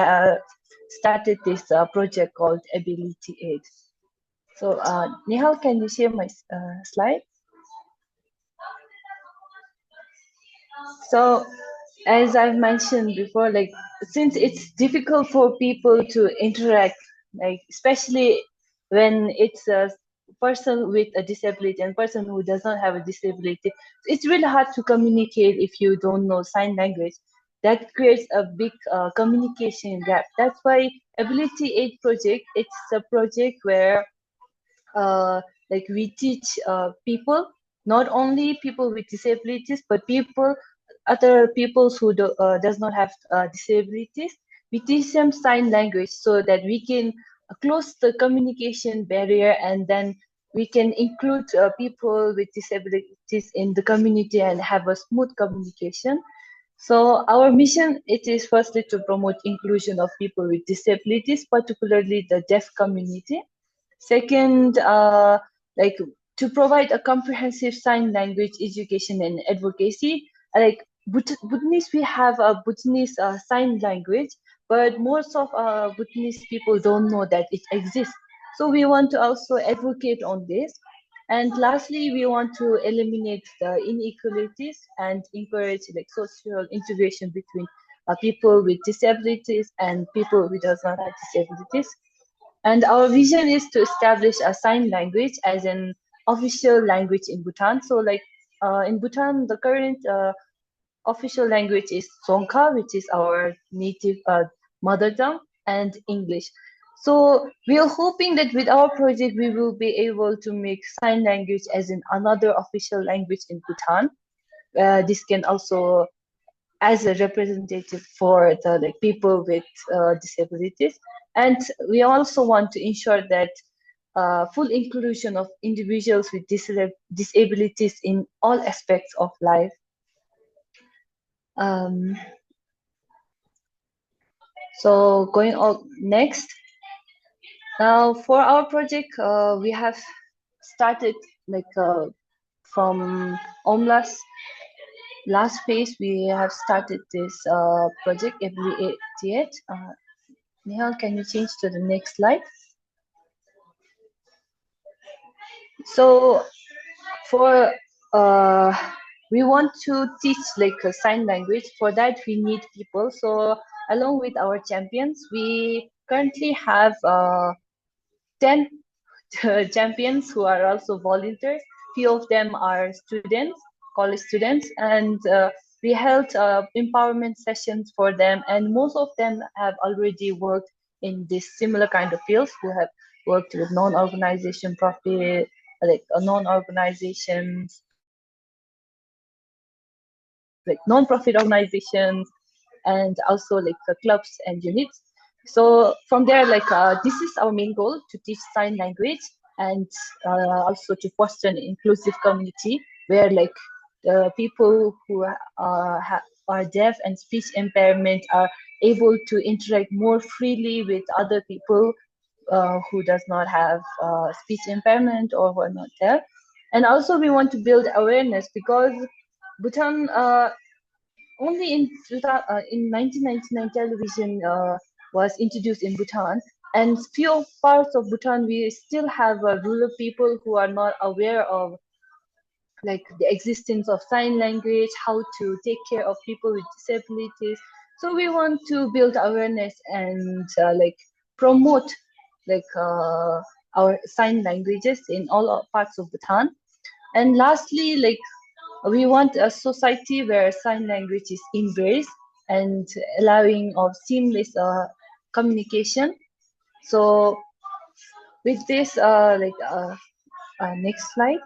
started this project called Ability Aid. So Nihal, can you share my slide? So, as I've mentioned before, like since it's difficult for people to interact, like especially when it's a person with a disability and person who does not have a disability, it's really hard to communicate if you don't know sign language. That creates a big communication gap. That's why Ability Aid project, it's a project where uh, like we teach people, not only people with disabilities but people other peoples who does not have disabilities. We teach them sign language so that we can close the communication barrier, and then we can include people with disabilities in the community and have a smooth communication. So our mission, it is firstly to promote inclusion of people with disabilities, particularly the deaf community. Second, like to provide a comprehensive sign language education and advocacy. Like Bhutanese, we have a Bhutanese sign language, but most of Bhutanese people don't know that it exists. So we want to also advocate on this. And lastly, we want to eliminate the inequalities and encourage like social integration between people with disabilities and people who does not have disabilities. And our vision is to establish a sign language as an official language in Bhutan. So like in Bhutan, the current official language is Songkha, which is our native mother tongue, and English. So we are hoping that with our project, we will be able to make sign language as in another official language in Bhutan. This can also as a representative for the like people with disabilities, and we also want to ensure that full inclusion of individuals with disabilities in all aspects of life. Um, so going on next, now for our project, we have started like from OMLA's last phase. We have started this project every 88. Nihal, can you change to the next slide? So for we want to teach like a sign language. For that we need people. So along with our champions, we currently have 10 champions who are also volunteers. Few of them are students. college students, and we held empowerment sessions for them, and most of them have already worked in this similar kind of fields, who have worked with non-organization profit, like non-organizations, like non-profit organizations, and also like clubs and units. So from there, like this is our main goal, to teach sign language, and also to foster an inclusive community where like the people who are deaf and speech impairment are able to interact more freely with other people who does not have speech impairment or who are not deaf. And also we want to build awareness, because Bhutan only in 1999 television was introduced in Bhutan, and few parts of Bhutan we still have rural people who are not aware of like the existence of sign language, how to take care of people with disabilities. So we want to build awareness and like promote like our sign languages in all parts of Bhutan. And lastly, like we want a society where sign language is embraced and allowing of seamless communication. So with this, next slide.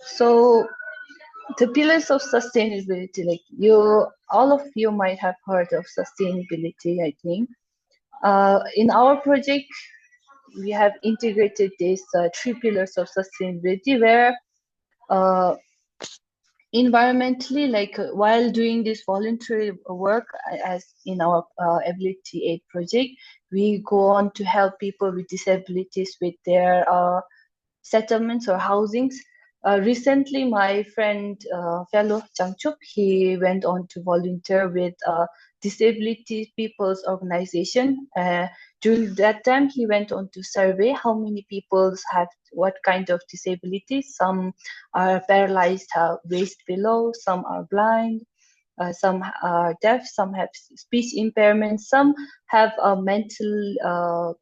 So the pillars of sustainability, like all of you might have heard of sustainability, I think. In our project, we have integrated these three pillars of sustainability, where environmentally, like while doing this voluntary work, as in our ability aid project, we go on to help people with disabilities with their settlements or housings. Recently, my friend, fellow Changchuk, he went on to volunteer with Disability People's Organization. During that time, he went on to survey how many people have what kind of disabilities. Some are paralyzed, have waist below, some are blind, some are deaf, some have speech impairment, some have mental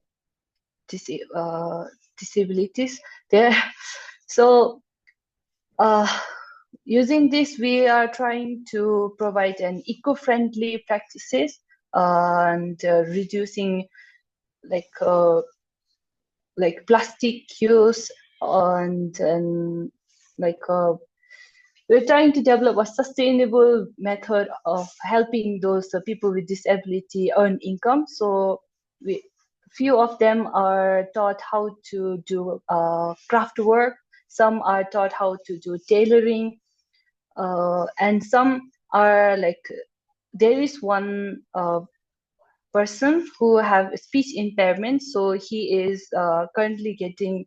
disabilities there. So using this, we are trying to provide an eco-friendly practices and reducing like plastic use, and like we're trying to develop a sustainable method of helping those people with disability earn income. So few of them are taught how to do craft work, some are taught how to do tailoring, and some are like, there is one person who have speech impairment, so he is currently getting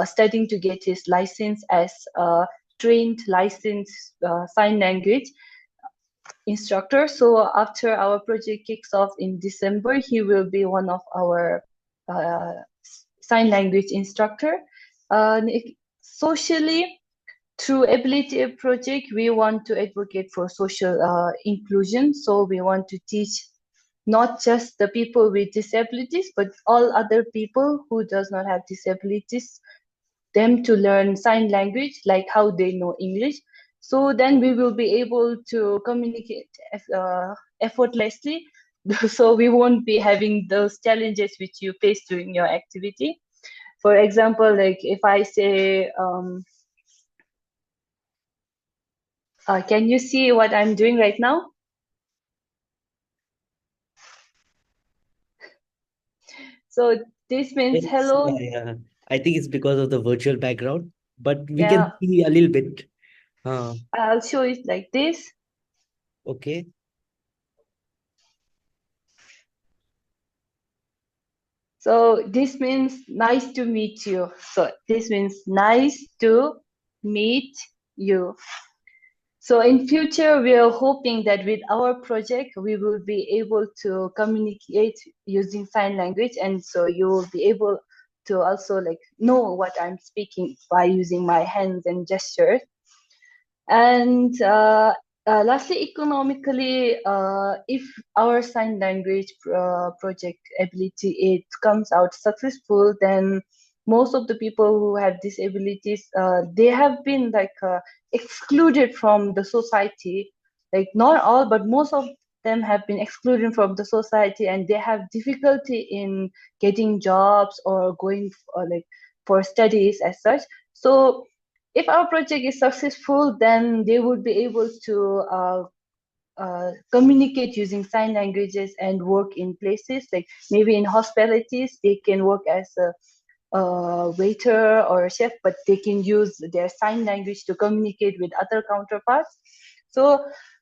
studying to get his license as a trained licensed sign language instructor. So after our project kicks off in December, he will be one of our sign language instructor. Socially, through Ability Project, we want to advocate for social inclusion. So we want to teach not just the people with disabilities, but all other people who does not have disabilities, them to learn sign language like how they know English. So then we will be able to communicate effortlessly. So we won't be having those challenges which you face during your activity. For example, like if I say, can you see what I'm doing right now? So this means hello. Yeah. I think it's because of the virtual background, but we Yeah. can see a little bit. I'll show it like this. Okay. So this means nice to meet you. So this means nice to meet you. So in future, we are hoping that with our project, we will be able to communicate using sign language. And so you will be able to also like know what I'm speaking by using my hands and gestures. And lastly, economically, if our sign language project ability it comes out successful, then most of the people who have disabilities, they have been like excluded from the society. Like not all, but most of them have been excluded from the society, and they have difficulty in getting jobs or going like for studies as such. So if our project is successful, then they would be able to communicate using sign languages and work in places like maybe in hospitalities. They can work as a waiter or a chef, but they can use their sign language to communicate with other counterparts. So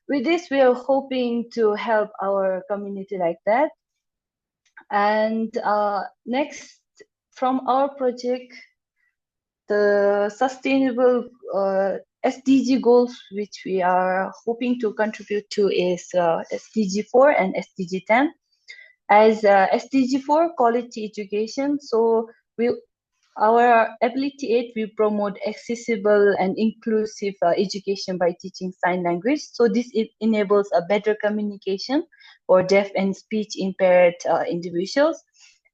with this, we are hoping to help our community like that. And next, from our project, the sustainable SDG goals which we are hoping to contribute to is SDG 4 and SDG 10. As SDG 4, quality education. So we, our ability 8, we promote accessible and inclusive education by teaching sign language. So this enables a better communication for deaf and speech impaired individuals.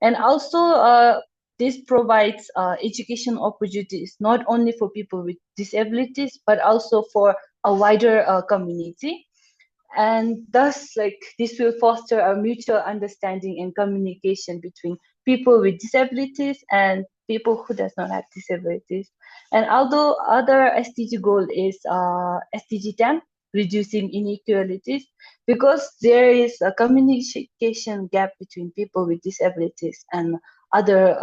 And also this provides education opportunities not only for people with disabilities, but also for a wider community. And thus, like, this will foster a mutual understanding and communication between people with disabilities and people who does not have disabilities. And although other SDG goal is SDG 10, reducing inequalities, because there is a communication gap between people with disabilities and other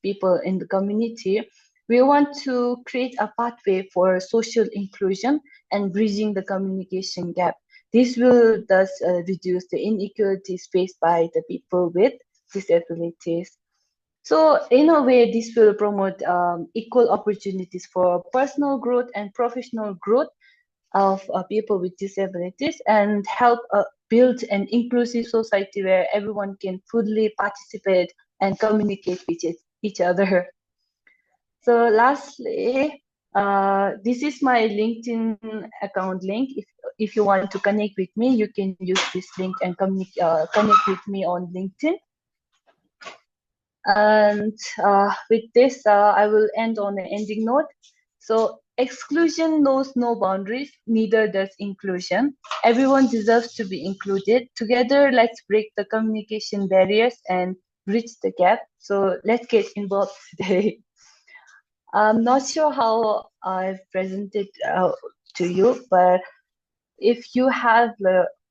people in the community, we want to create a pathway for social inclusion and bridging the communication gap. This will thus reduce the inequalities faced by the people with disabilities. So in a way, this will promote equal opportunities for personal growth and professional growth of people with disabilities, and help build an inclusive society where everyone can fully participate and communicate with each other. So lastly, this is my LinkedIn account link. If you want to connect with me, you can use this link and connect with me on LinkedIn. And with this, I will end on an ending note. So exclusion knows no boundaries, neither does inclusion. Everyone deserves to be included. Together, let's break the communication barriers and bridge the gap. So let's get involved today. I'm not sure how I've presented to you, but if you have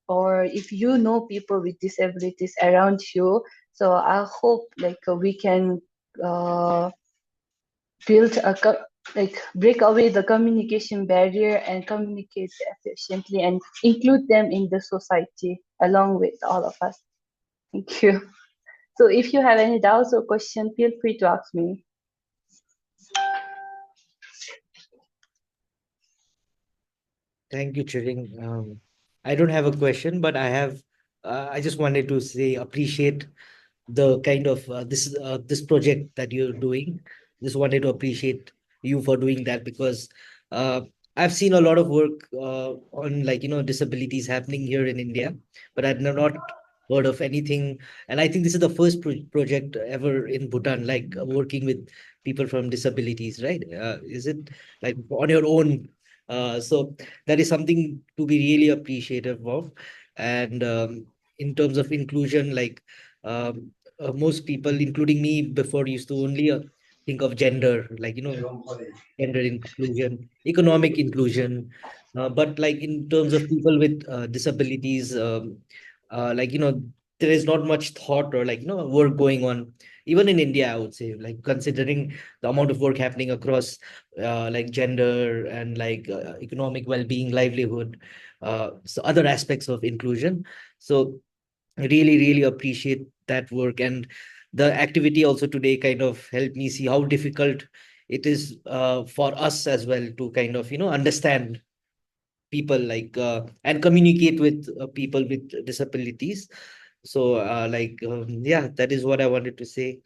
or if you know people with disabilities around you, so I hope like we can build like break away the communication barrier and communicate efficiently and include them in the society along with all of us. Thank you. So if you have any doubts or questions, feel free to ask me. Thank you, Tshering. I don't have a question, but I just wanted to say appreciate the kind of this project that you're doing. Just wanted to appreciate you for doing that, because uh, I've seen a lot of work on, like, disabilities happening here in India, but I'd not heard of anything. And I think this is the first project ever in Bhutan, like working with people from disabilities, right? Is it like on your own? So that is something to be really appreciative of. And in terms of inclusion, like, um, most people, including me before, used to only think of gender, like, gender inclusion, economic inclusion. But like in terms of people with disabilities, like, there is not much thought or, like, work going on. Even in India, I would say, like, considering the amount of work happening across like gender and like economic well-being, livelihood, so other aspects of inclusion. So really, really appreciate that work. And the activity also today kind of helped me see how difficult it is for us as well to kind of, understand people, like, and communicate with people with disabilities. So like, yeah, that is what I wanted to say.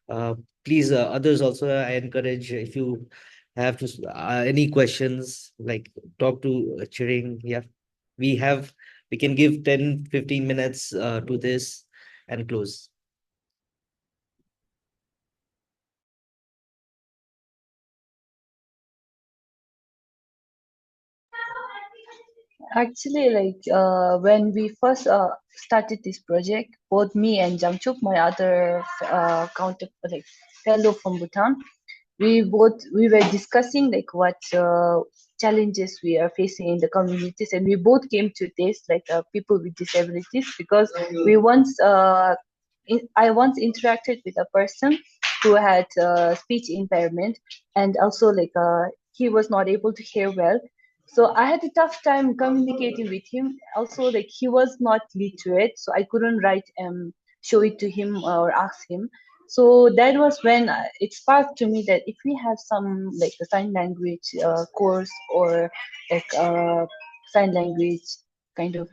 uh, Please, others also, I encourage, if you have to any questions, like, talk to Tshering. Yeah, we have we can give 10-15 minutes to this and close. Actually, when we first started this project, both me and Jamchuk, my other counter like fellow from Bhutan, we were discussing like what challenges we are facing in the communities, and we both came to this people with disabilities, because we once I once interacted with a person who had speech impairment, and also he was not able to hear well. So I had a tough time communicating with him. Also, like he was not literate, so I couldn't write show it to him or ask him. So that was when it sparked to me that if we have some like a sign language course, or like sign language kind of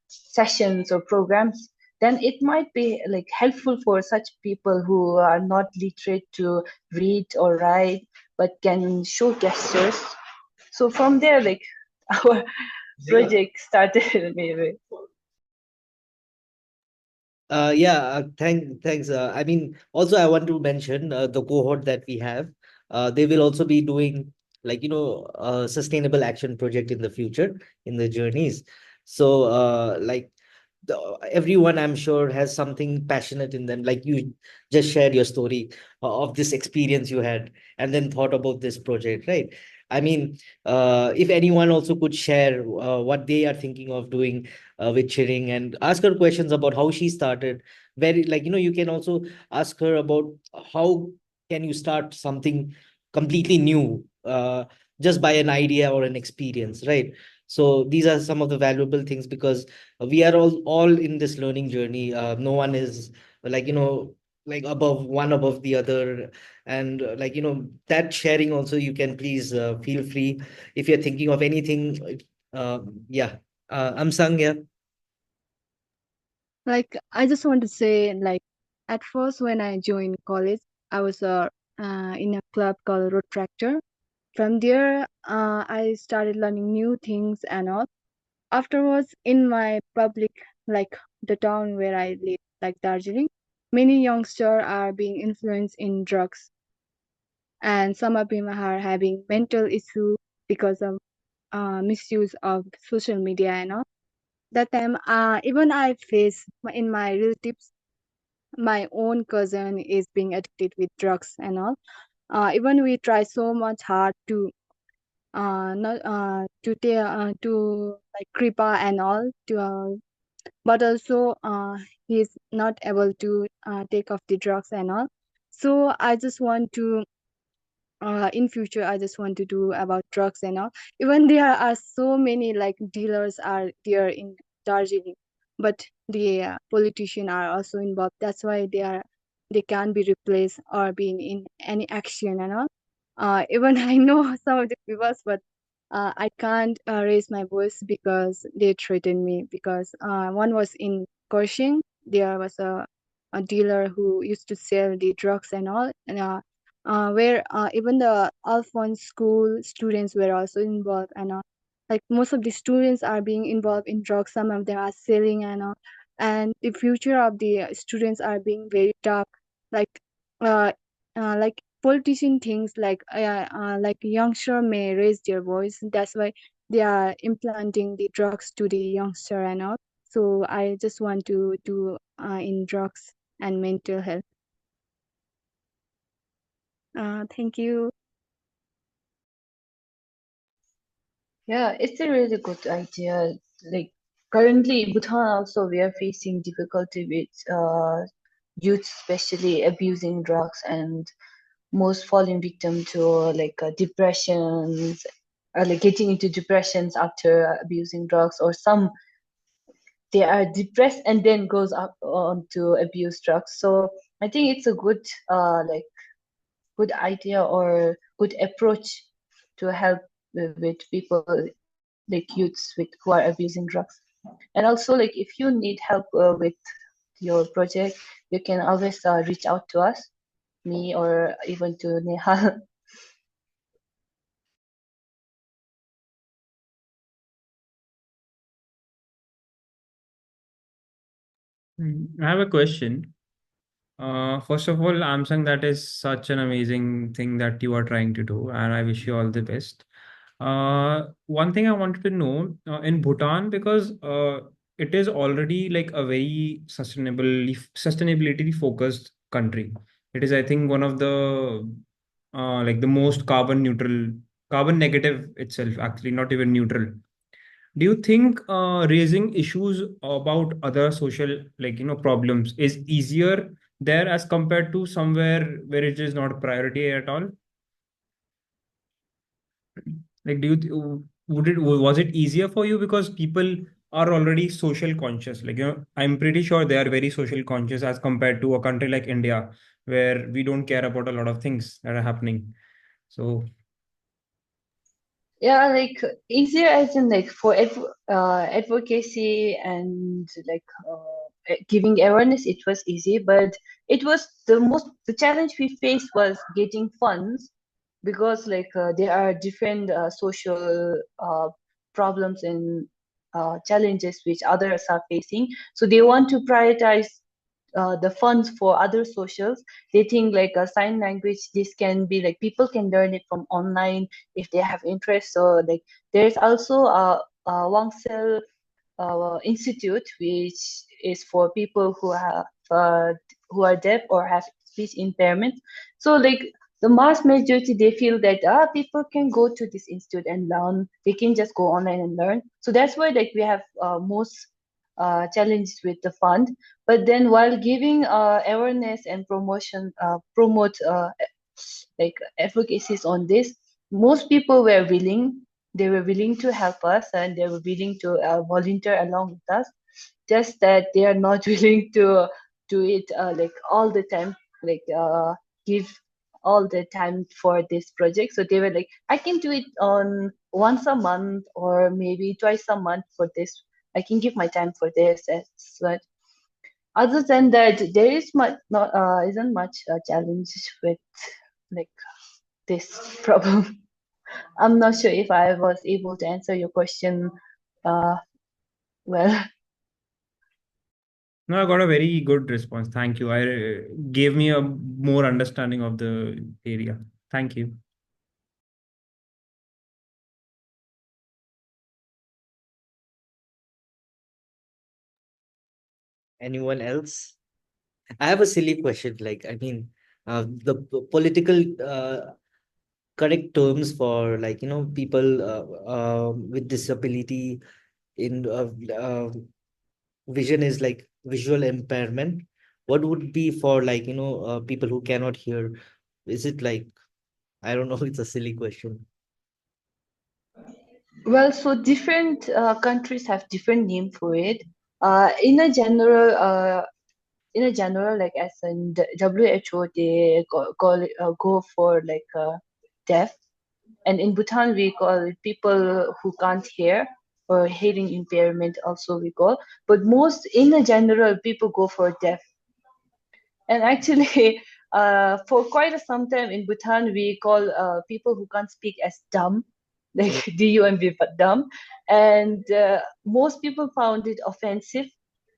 sessions or programs, then it might be like helpful for such people who are not literate to read or write, but can show gestures. So from there, like our project started maybe. Yeah, thanks. I mean, also I want to mention the cohort that we have. They will also be doing a sustainable action project in the future in the journeys. So, everyone I'm sure has something passionate in them. Like you just shared your story of this experience you had, and then thought about this project, right? I mean, if anyone also could share what they are thinking of doing with Tshering, and ask her questions about how she started. Very you can also ask her about how can you start something completely new just by an idea or an experience, right? So these are some of the valuable things, because we are all in this learning journey. No one is above one above the other. And that sharing also, you can please feel free if you're thinking of anything. Yeah. I'm Sang, yeah. Like, I just want to say, like, at first when I joined college, I was in a club called Road Tractor. From there, I started learning new things and all. Afterwards, in my public, like the town where I live, like Darjeeling, many youngsters are being influenced in drugs, and some of them are having mental issues because of misuse of social media and all. That time, even I face in my relatives, my own cousin is being addicted with drugs and all. Even we try so much hard to not to like kripa and all to but also he's not able to take off the drugs and all. So I just want to in future I just want to do about drugs and all. Even there are so many like dealers are there in Darjeeling, but the politician are also involved. That's why they can be replaced or being in any action and all. Even I know some of the people, but I can't raise my voice because they threatened me. Because one was in Korshing, there was a dealer who used to sell the drugs and all, and where even the Alphonse school students were also involved, and like most of the students are being involved in drugs. Some of them are selling and the future of the students are being very dark. Like uh, like politician things like youngster may raise their voice. That's why they are implanting the drugs to the youngster and all. So I just want to do in drugs and mental health. Thank you. Yeah, it's a really good idea. Like currently in Bhutan also we are facing difficulty with youth especially abusing drugs, and most falling victim to depressions, like getting into depressions after abusing drugs, or some they are depressed and then goes up on to abuse drugs. So I think it's a good good idea or good approach to help with people like youths with who are abusing drugs. And also, like if you need help with your project, you can always reach out to us, me or even to Nehal. I have a question. First of all, I'm saying that is such an amazing thing that you are trying to do, and I wish you all the best. One thing I wanted to know in Bhutan, because it is already like a very sustainability focused country. It is, I think, one of the like the most carbon negative itself, actually, not even neutral. Do you think raising issues about other social, like, problems is easier there as compared to somewhere where it is not a priority at all? Like, was it easier for you because people are already social conscious? Like, I'm pretty sure they are very social conscious as compared to a country like India, where we don't care about a lot of things that are happening. So, Yeah, like easier as in like for advocacy and like giving awareness, it was easy, but it was the challenge we faced was getting funds because like there are different social problems and challenges which others are facing. So they want to prioritize the funds for other socials. They think like a sign language, this can be like people can learn it from online if they have interest. So like there's also a Wangsel institute which is for people uh, who are deaf or have speech impairment. So like the mass majority, they feel that people can go to this institute and learn. They can just go online and learn. So that's why like we have most challenges with the fund. But then while giving awareness and promote like advocacies on this, most people were willing. They were willing to help us and they were willing to volunteer along with us. Just that they are not willing to do it like all the time, like give all the time for this project. So they were like, I can do it on once a month or maybe twice a month for this. I can give my time for this. But other than that, there is much not isn't much challenge with like this problem. I'm not sure if I was able to answer your question well. no, I got a very good response. Thank you. I gave me a more understanding of the area. Thank you. Anyone else? I have a silly question. Like, I mean, political correct terms for like people with disability in vision is like visual impairment. What would be for like people who cannot hear? Is it like, I don't know, it's a silly question. Well, so different countries have different name for it. In a general, like as in the WHO, they go for like deaf, and in Bhutan we call it people who can't hear or hearing impairment. Also we call, but most in a general people go for deaf. And actually, for quite some time in Bhutan, we call people who can't speak as dumb, like Oh, DUMB, but dumb. And most people found it offensive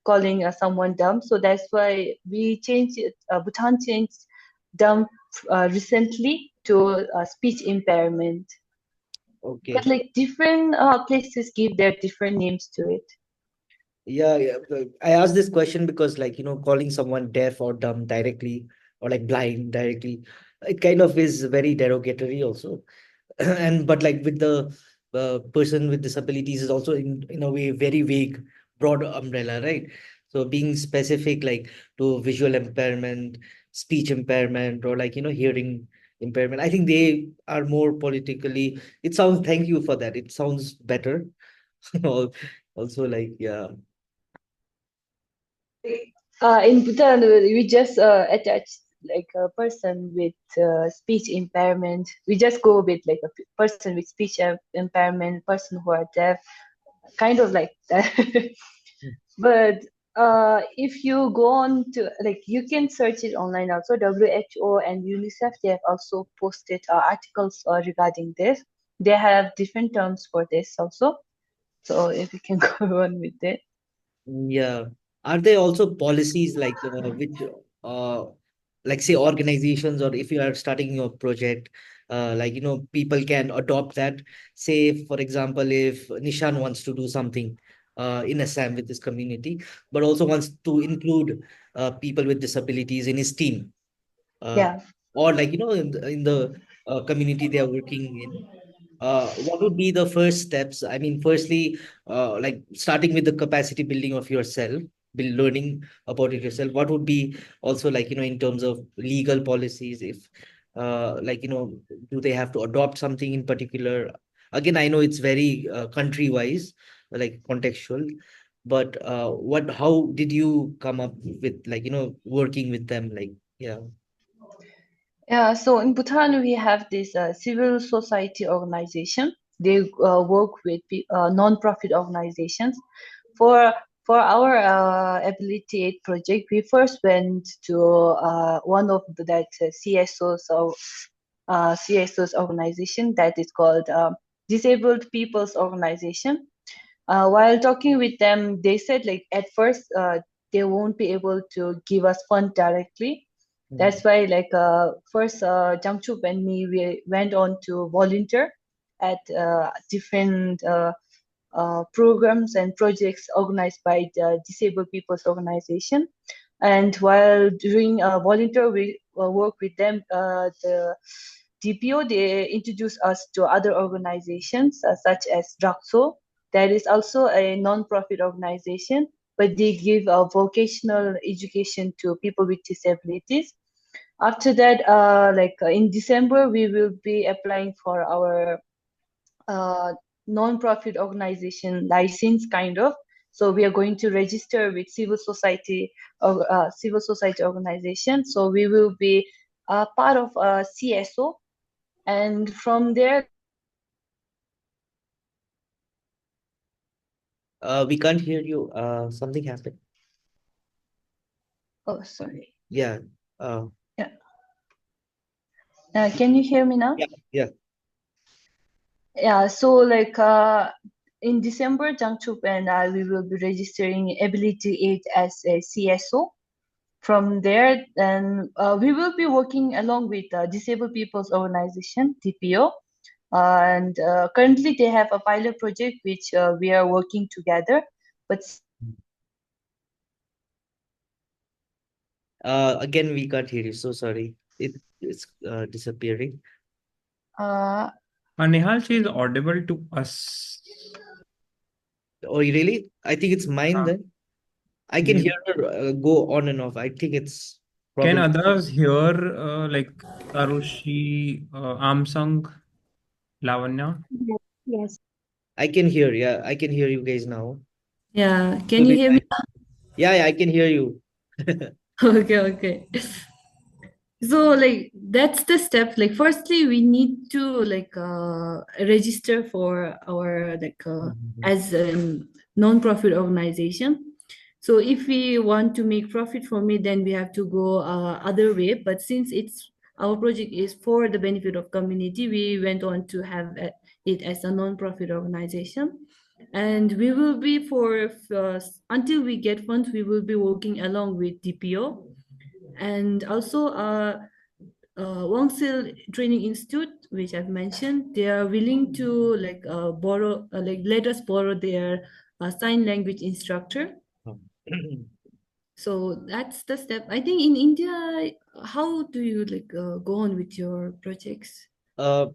calling someone dumb. So that's why we changed it. Bhutan changed dumb recently to speech impairment. But okay. like different places give their different names to it. Yeah, yeah. But I asked this question because, like, calling someone deaf or dumb directly or like blind directly, it kind of is very derogatory also. And but like with the person with disabilities is also in a way very vague, broad umbrella, right? So being specific like to visual impairment, speech impairment, or like hearing impairment, I think they are more politically. It sounds. Thank you for that. It sounds better. Also, like yeah. In Bhutan, we just attach like a person with speech impairment. We just go with like a person with speech impairment, person who are deaf, kind of like that. But if you go on to like, you can search it online also. WHO and UNICEF, they have also posted articles regarding this. They have different terms for this also. So if you can go on with it. Yeah. Are there also policies like which uh like say organizations or if you are starting your project, like, people can adopt that. Say, for example, if Nishan wants to do something in Assam with this community, but also wants to include people with disabilities in his team, uh, Yeah. or like, in the community they are working in, what would be the first steps? I mean, firstly, like starting with the capacity building of yourself, build learning about it yourself. What would be also like, in terms of legal policies, if like, do they have to adopt something in particular? Again, I know it's very country wise, like contextual, but how did you come up with like, working with them? Like, yeah. Yeah, so in Bhutan, we have this civil society organization. They work with non-profit organizations. For for our Ability Aid project, we first went to one of that CSO's organization that is called Disabled People's Organization. While talking with them, they said like at first they won't be able to give us fund directly. That's why like first Jangchup and me, we went on to volunteer at different programs and projects organized by the Disabled People's Organization. And while doing volunteer work with them, the DPO, they introduced us to other organizations such as DRAXO. That is also a non-profit organization, but they give vocational education to people with disabilities. After that, in December, we will be applying for our uh, non-profit organization license, kind of. So we are going to register with civil society organization. So we will be part of a CSO, and from there. We can't hear you. Something happened. Oh, sorry. Yeah. Uh, Yeah. Can you hear me now? yeah. Yeah. Yeah. So in December, Jangchup and I, we will be registering Ability Aid as a CSO. From there, then we will be working along with Disabled People's Organization (DPO), and currently they have a pilot project which we are working together. But Again, we can't hear you. So sorry. It's disappearing. uh, Nihal, she is audible to us. Oh, really? I think it's mine Uh, then. I can maybe. hear her go on and off. I think it's Can probably. others hear like Arushi, Amsang, Lavanya? Yes. Yes. I can hear. Yeah, I can hear you guys now. Yeah, can Could you be hear me? mine. Yeah, yeah, I can hear you. Okay, okay. So like that's the step. Like firstly, we need to register for our Mhm. as a non-profit organization. So if we want to make profit from it, then we have to go other way. But since it's our project is for the benefit of community, we went on to have it as a non-profit organization. And we will be until we get funds, we will be working along with DPO and also Wangsil Training Institute, which I've mentioned. They are willing to let us borrow their sign language instructor. So that's the step. I think in India, how do you go on with your projects? uh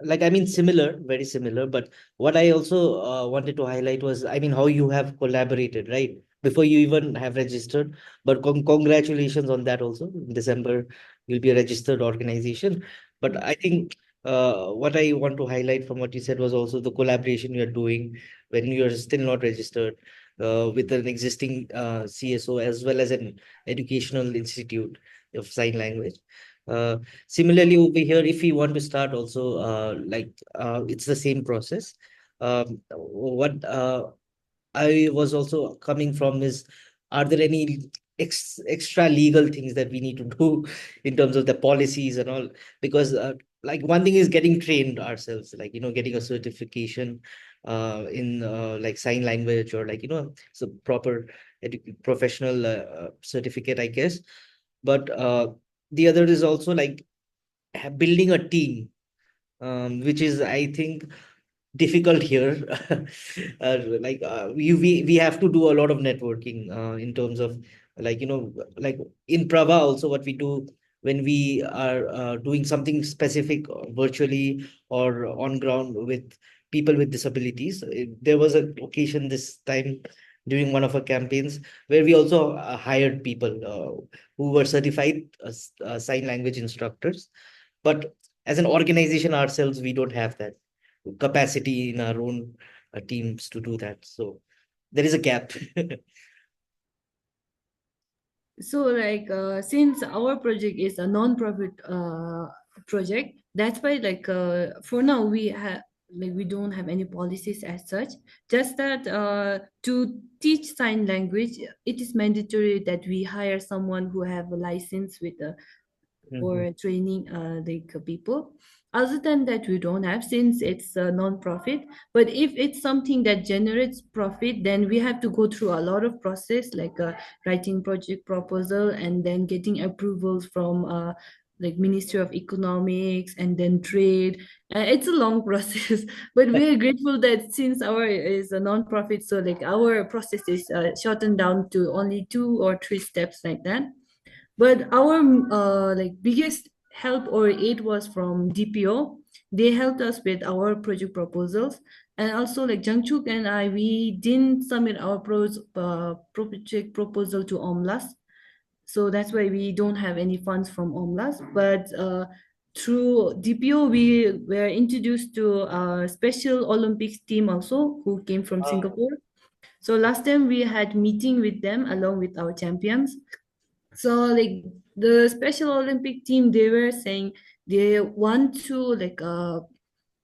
like, I mean, similar, very similar, but what I also wanted to highlight was, I mean, how you have collaborated, right, before you even have registered. But congratulations on that also. In December you'll be a registered organization. But I think what I want to highlight from what you said was also the collaboration you're doing when you're still not registered, with an existing CSO as well as an educational institute of sign language. uh, Similarly, over here, if we want to start also, it's the same process. What I was also coming from is, are there any extra legal things that we need to do in terms of the policies and all? Because like, one thing is getting trained ourselves, like, getting a certification in like sign language, or like, so proper professional certificate, I guess. But the other is also like building a team, which is, I think, difficult here. We have to do a lot of networking in terms of, like in Prava also, what we do when we are doing something specific virtually or on ground with people with disabilities. There was an occasion this time during one of our campaigns where we also hired people who were certified sign language instructors, but as an organization ourselves, we don't have that capacity in our own teams to do that. So there is a gap. So since our project is a non-profit project, that's why for now we have we don't have any policies as such. Just that to teach sign language, it is mandatory that we hire someone who have a license with a Mhm. for training people. Other than that, we don't have, since it's a non-profit. But if it's something that generates profit, then we have to go through a lot of process, writing project proposal and then getting approvals from Ministry of Economics and then trade. It's a long process, but we are grateful that since our is a non-profit, so our process is shortened down to only 2 or 3 steps like that. But our biggest help or aid was from DPO. They helped us with our project proposals. And also Jungchuk and I, we didn't submit our project proposal to OMLAS. So that's why we don't have any funds from OMLAS. But through DPO, we were introduced to a Special Olympics team also who came from Uh, Singapore. So last time we had meeting with them along with our champions. So the Special Olympic team, they were saying they want to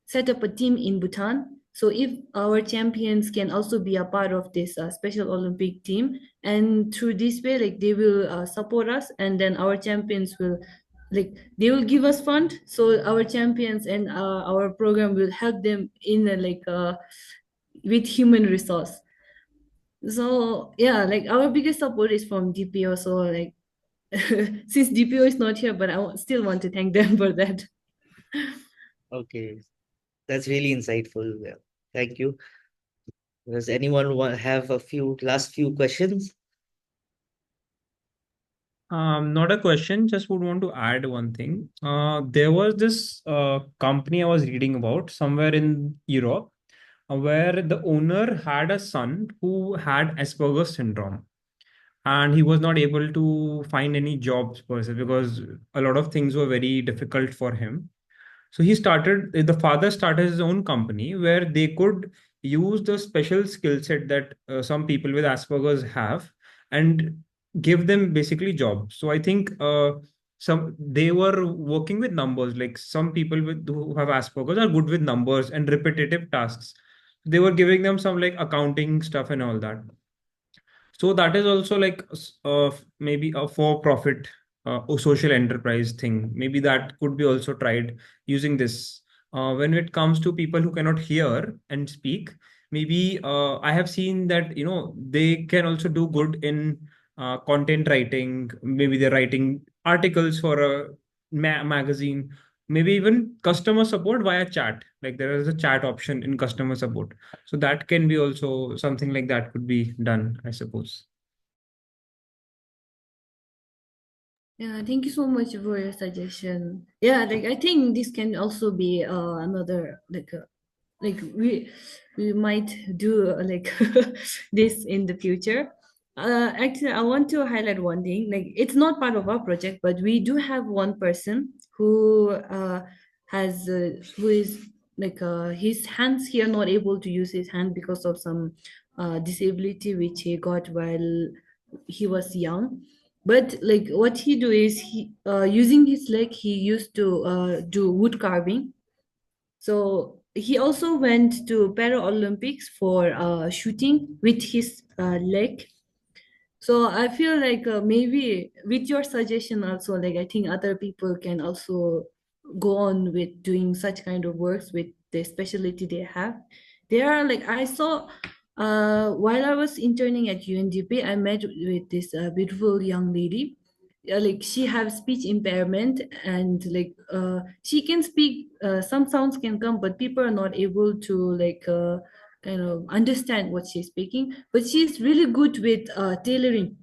set up a team in Bhutan. So if our champions can also be a part of this Special Olympic team, and through this way, they will support us, and then our champions will they will give us fund. So our champions and our program will help them in with human resource. So yeah, our biggest support is from DPO. So since DPO is not here, but still want to thank them for that. okay, that's really insightful. Yeah. Thank you. Does anyone have a few last few questions? Not a question, just would want to add one thing. There was this company I was reading about somewhere in Europe, where the owner had a son who had Asperger's syndrome, and he was not able to find any jobs per se because a lot of things were very difficult for him. So the father started his own company where they could use the special skill set that some people with Asperger's have and give them basically jobs. So I think they were working with numbers. Like some people who have Asperger's are good with numbers and repetitive tasks. They were giving them some like accounting stuff and all that. So that is also maybe a for-profit or social enterprise thing. Maybe that could be also tried using this. When it comes to people who cannot hear and speak, maybe I have seen that they can also do good in content writing. Maybe they're writing articles for a magazine. Maybe even customer support via chat. Like there is a chat option in customer support, so that can be also something like that could be done, I suppose. Yeah, thank you so much for your suggestion. Yeah, I think this can also be another we might do this in the future. Actually, I want to highlight one thing. It's not part of our project, but we do have one person who is his hands, he are not able to use his hand because of some disability which he got while he was young. But what he do is he using his leg, he used to do wood carving. So he also went to Paralympics for shooting with his leg. So I feel maybe with your suggestion also, I think other people can also go on with doing such kind of works with the specialty they have. There are I saw while I was interning at UNDP, I met with this beautiful young lady. like she have speech impairment, and like she can speak, some sounds can come, but people are not able to like kind of understand what she's speaking. But she's really good with tailoring.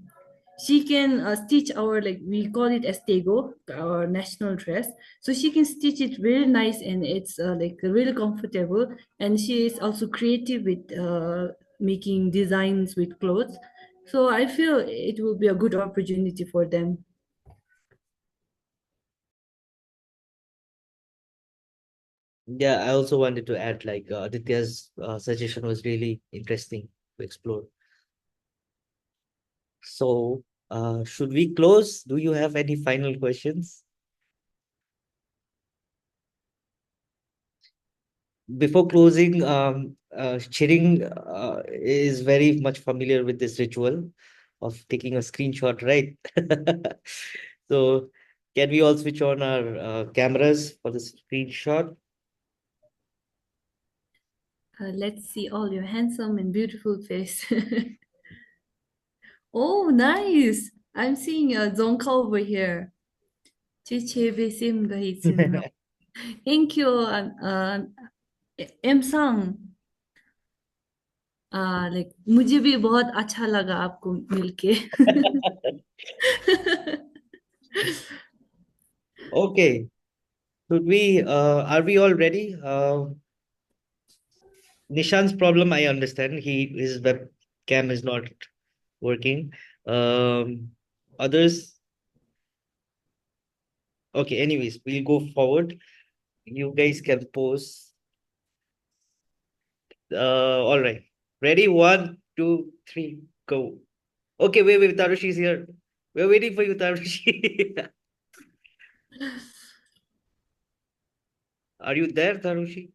She can stitch our, like we call it estego, our national dress. So she can stitch it really nice, and it's like really comfortable. And she is also creative with making designs with clothes. So I feel it will be a good opportunity for them. Yeah, I also wanted to add like Aditya's suggestion was really interesting to explore. So, should we close? Do you have any final questions? Before closing, Tshering is very much familiar with this ritual of taking a screenshot, right? So, can we all switch on our cameras for the screenshot? Let's see all your handsome and beautiful face. Oh, nice. I'm seeing a Zonka over here. Thank you, M Sang. Like मुझे भी बहुत अच्छा लगा आपको मिलके. Okay. Should we, are we all ready? Nishan's problem, I understand. His webcam is not working. Others, okay. Anyways, we'll go forward. You guys can pose. All right. Ready? One, two, three, go. Okay, wait. Tarushi's here. We're waiting for you, Tarushi. Are you there, Tarushi?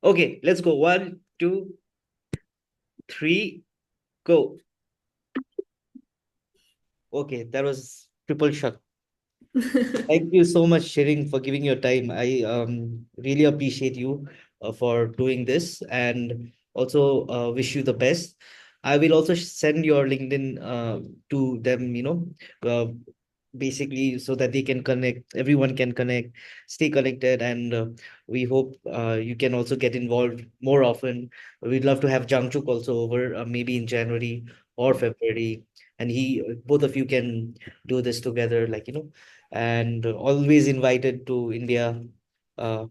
Okay, let's go. One, two, three, go. Okay, that was triple shot. Thank you so much, Shirin, for giving your time. I really appreciate you for doing this, and also wish you the best. I will also send your LinkedIn to them, uh, basically so that they can connect, everyone can connect, stay connected, and we hope you can also get involved more often. We'd love to have Jangchuk also over, maybe in January or February, and both of you can do this together, like, and always invited to India. Uh,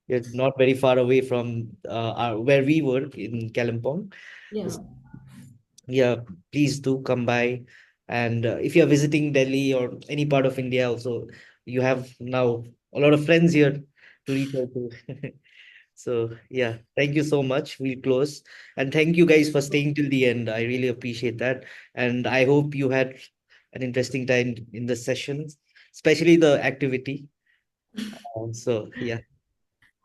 you're not very far away from where we work in Kalimpong. Yeah. Yeah, please do come by. And if you're visiting Delhi or any part of India, also, you have now a lot of friends here to reach out to. So, yeah, thank you so much. We'll close. And thank you guys for staying till the end. I really appreciate that. And I hope you had an interesting time in the sessions, especially the activity. So, yeah.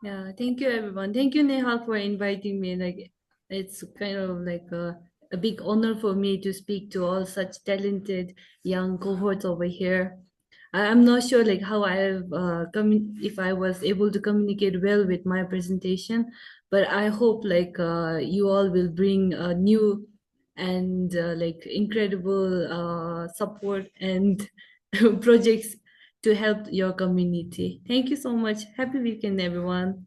Yeah, thank you everyone. Thank you, Nehal, for inviting me. Like, it's kind of like a big honor for me to speak to all such talented young cohorts over here. I'm not sure like how I've if I was able to communicate well with my presentation, but I hope like you all will bring new and like incredible support and projects to help your community. Thank you so much. Happy weekend, everyone.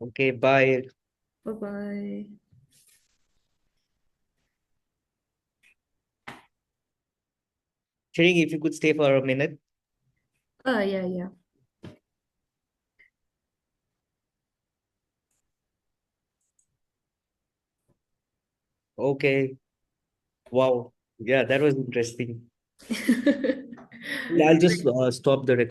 Okay, bye. Bye bye. Shiring, if you could stay for a minute. Yeah, yeah. Okay. Wow. Yeah, that was interesting. I'll just stop the recording.